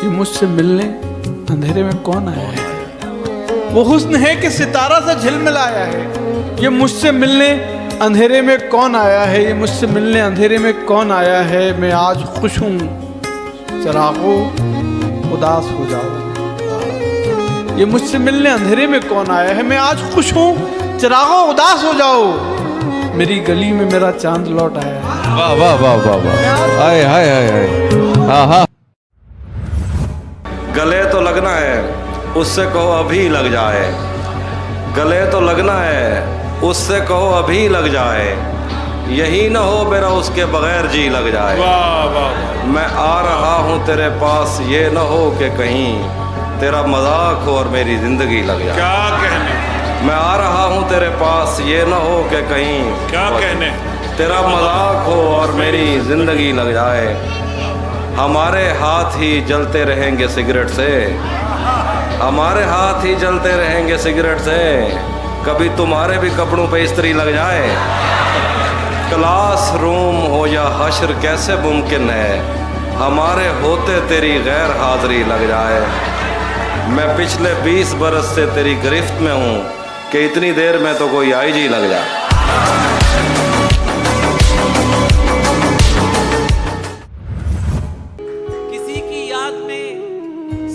ये मुझसे मिलने अंधेरे में कौन आया है। वो हुस्न है कि सितारा सा झिलमिलाया है, ये मुझसे मिलने अंधेरे में कौन आया है, ये मुझसे मिलने अंधेरे में कौन आया है। मैं आज खुश हूँ, चिरागो उदास हो जाओ। ये मुझसे मिलने अंधेरे में कौन आया है, मैं आज खुश हूँ, चिरागो उदास हो जाओ। मेरी गली में मेरा चांद लौट आया है।
वाह वाह वाह वाह वाह। हाय हाय हाय हाय। हाँ हाँ।
गले तो लगना है, उससे कहो अभी लग जाए। गले तो लगना है, उससे कहो अभी लग जाए। यही ना हो मेरा उसके बगैर जी लग जाए।
वाह वाह।
मैं आ रहा हूँ तेरे पास, ये ना हो कि कहीं तेरा मजाक हो और मेरी जिंदगी लग जाए।
क्या कहने।
मैं आ रहा हूँ तेरे पास, ये ना हो कि कहीं
क्या कहने।
तेरा मजाक हो और मेरी जिंदगी लग जाए। हमारे हाथ ही जलते रहेंगे सिगरेट से, हमारे हाथ ही जलते रहेंगे सिगरेट से। कभी तुम्हारे भी कपड़ों पे इस्त्री लग जाए। क्लास रूम हो या हश्र कैसे मुमकिन है, हमारे होते तेरी गैर हाजिरी लग जाए। मैं पिछले 20 बरस से तेरी गिरफ्त में हूँ कि इतनी देर में तो कोई आईजी लग जाए।
किसी की याद में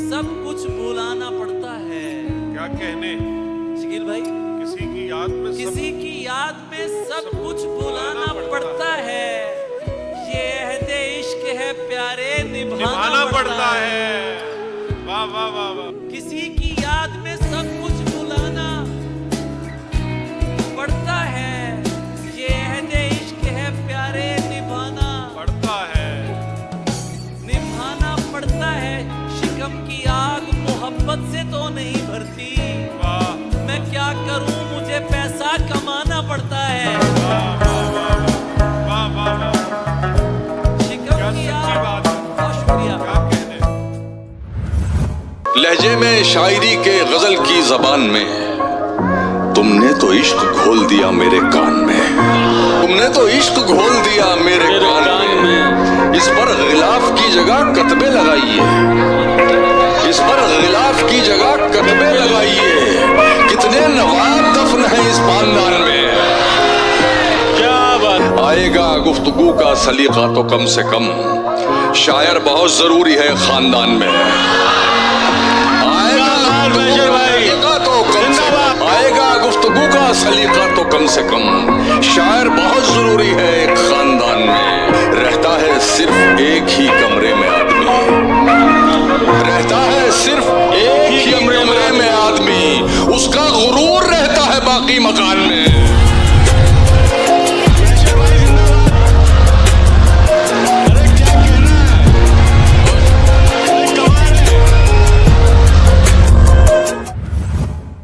सब कुछ भुलाना पड़ता है।
क्या कहने।
शकील भाई,
किसी की याद में
किसी की याद में सब कुछ भुलाना पड़ता है। ये अहदे इश्क है प्यारे, निभाना पड़ता है।
वाह वाह वाह वाह।
किसी की याद में सब कुछ भुलाना पड़ता है। ये अहदे इश्क है प्यारे, निभाना
पड़ता है,
निभाना पड़ता है। शिकम की आग मोहब्बत से तो नहीं भरती। मैं क्या करूं, मुझे पैसा कमाना पड़ता है। शिकम की आग। बहुत शुक्रिया।
लहजे में शायरी के गजल की जबान में तुमने तो इश्क घोल दिया मेरे कान में, तुमने तो इश्क घोल दिया मेरे कान में। इस पर गिलाफ की जगह कतबे लगाइए, इस पर गिलाफ की जगह कतबे लगाइए। कितने नवाब दफन है इस खानदान में। क्या बात। आएगा गुफ्तगू का सलीका तो कम से कम, शायर बहुत जरूरी है खानदान में। आएगा गुफ्तगू का सलीका तो कम से कम, शायर बहुत जरूरी है एक खानदान में। रहता है सिर्फ एक ही कमरे में आदमी, रहता है सिर्फ एक ही कमरे में आदमी, उसका गुरूर रहता है बाकी मकान में।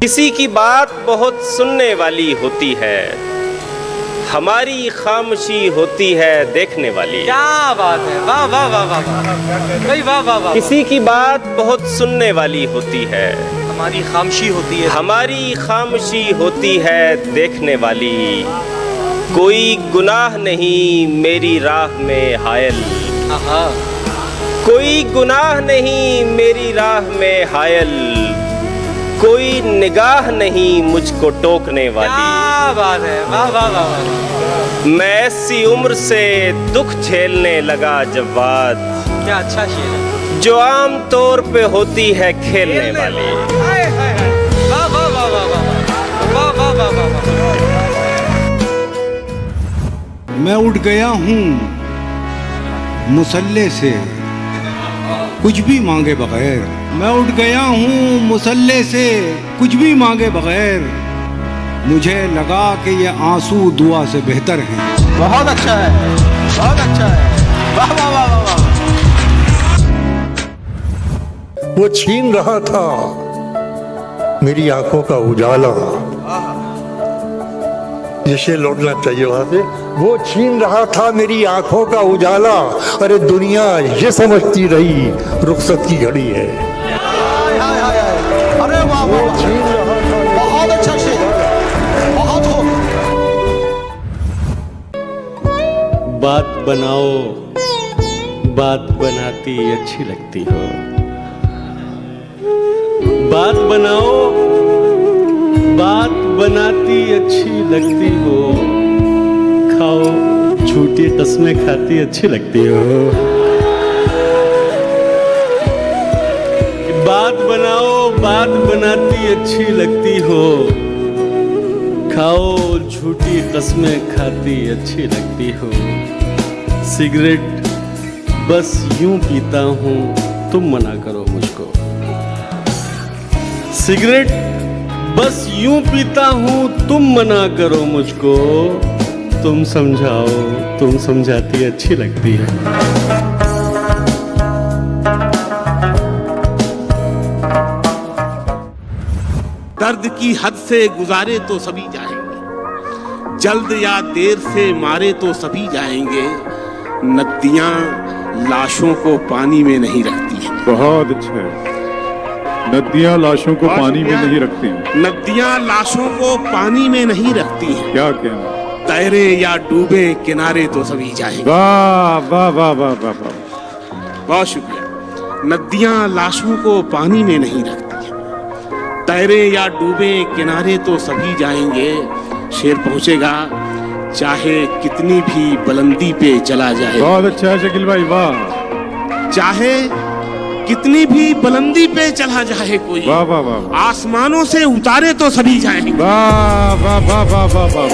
किसी की बात बहुत सुनने वाली होती है, हमारी खामोशी होती है देखने वाली।
क्या बात है, वाह वाह वाह वाह भाई, वाह वाह वाह।
किसी की बात बहुत सुनने वाली होती है,
हमारी खामोशी होती है,
हमारी खामोशी होती है देखने वाली। कोई गुनाह नहीं मेरी राह में हायल, कोई गुनाह नहीं मेरी राह में हायल, कोई निगाह नहीं मुझको टोकने वाली।
क्या बात है, वाह वाह वाह वाह।
मैं ऐसी उम्र से दुख झेलने लगा जब बात,
क्या अच्छा शेर है,
जो आम तौर पे होती है खेलने वाली।
हाय हाय हाय, वाह वाह वाह वाह वाह वाह वाह वाह वाह वाह।
मैं उठ गया हूँ मुसल्ले से कुछ भी मांगे बगैर, मैं उठ गया हूँ मुसल्ले से कुछ भी मांगे बगैर, मुझे लगा कि ये आंसू दुआ से बेहतर हैं।
बहुत अच्छा है, बहुत अच्छा है, वाह वाह वाह वाह वाह।
वो छीन रहा था मेरी आंखों का उजाला, जिसे लौटना चाहिए वहां से, वो छीन रहा था मेरी आंखों का उजाला। अरे दुनिया ये समझती रही रुखसत की घड़ी है।
अरे वाह
वो छीन रहा था,
बहुत अच्छा शेर, बहुत हो।
बात बनाओ, बात बनाती अच्छी लगती हो, बात बनाओ, बात बनाती अच्छी लगती हो, खाओ झूठी कस्में खाती अच्छी लगती हो। बात बनाओ, बात बनाती अच्छी लगती हो, खाओ झूठी कस्में खाती अच्छी लगती हो। सिगरेट बस यूं पीता हूँ, तुम मना करो मुझको। सिगरेट बस यूं पीता हूँ, तुम मना करो मुझको। तुम समझाओ, तुम समझाती अच्छी लगती है।
दर्द की हद से गुजारे तो सभी जाएंगे, जल्द या देर से मारे तो सभी जाएंगे। नदियां लाशों को पानी में नहीं रखती हैं।
बहुत अच्छा है। नदियां लाशों को पानी में नहीं रखती।
नदियां लाशों को पानी में नहीं रखती हैं।
क्या कहना?
तैरे या डूबे किनारे तो सभी जाएंगे।
वाह वाह वाह वाह वाह वाह,
बहुत शुक्रिया। नदियां लाशों को पानी में नहीं रखती हैं, तैरे या डूबे किनारे तो सभी जाएंगे। शेर पहुंचेगा चाहे कितनी भी बुलंदी पे चला जाए।
बहुत अच्छा है शकील भाई, वाह।
चाहे कितनी भी बुलंदी पे चला जाए कोई,
वाह वाह वाह,
आसमानों से उतारे तो सभी जाएंगे।
वाह वाह वाह वाह वाह वाह।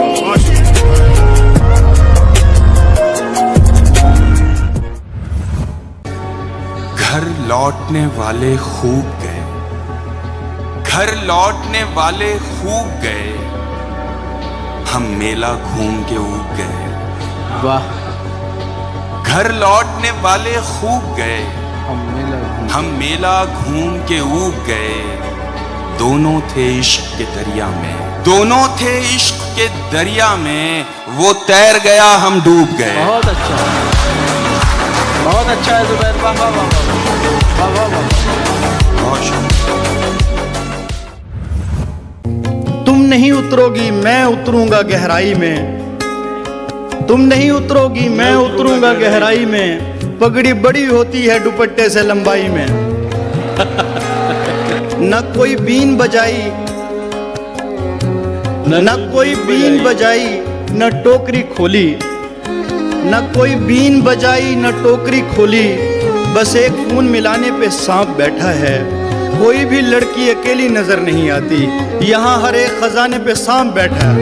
घर लौटने वाले खूब गए, घर लौटने वाले खूब गए, हम मेला घूम के ऊब गए।
वाह।
घर लौटने वाले खूब गए, हम मेला घूम के ऊब गए। दोनों थे इश्क के दरिया में, दोनों थे इश्क के दरिया में, वो तैर गया हम डूब गए।
बहुत अच्छा, बहुत अच्छा है जुबैर, वाह वाह वाह वाह वाह वाह।
बहुत शुक्रिया।
तुम नहीं उतरोगी मैं उतरूंगा गहराई में, तुम नहीं उतरोगी मैं उतरूंगा गहराई में। पगड़ी बड़ी होती है दुपट्टे से लंबाई में। न कोई बीन बजाई, न कोई बीन बजाई, न टोकरी खोली, न कोई बीन बजाई, न टोकरी खोली। बस एक खून मिलाने पे सांप बैठा है। कोई भी लड़की अकेली नजर नहीं आती, यहाँ हर एक खजाने पे सांप बैठा है।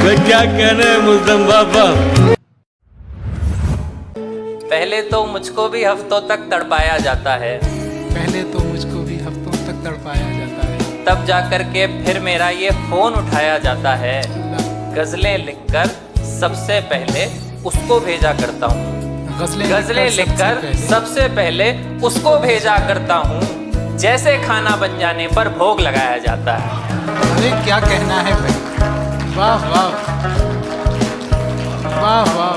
मैं क्या कहना है मुल्ज़म बाबा।
पहले तो मुझको भी हफ्तों तक तड़पाया जाता है,
पहले तो मुझको भी हफ्तों तक तड़पाया जाता है,
तब जाकर के फिर मेरा ये फोन उठाया जाता है। गजलें लिखकर सबसे पहले उसको भेजा करता हूँ, गजलें लिखकर सबसे पहले उसको भेजा करता हूँ। जैसे खाना बन जाने पर भोग लगाया जाता है।
अरे क्या कहना है भाई, वाह वाह वाह वाह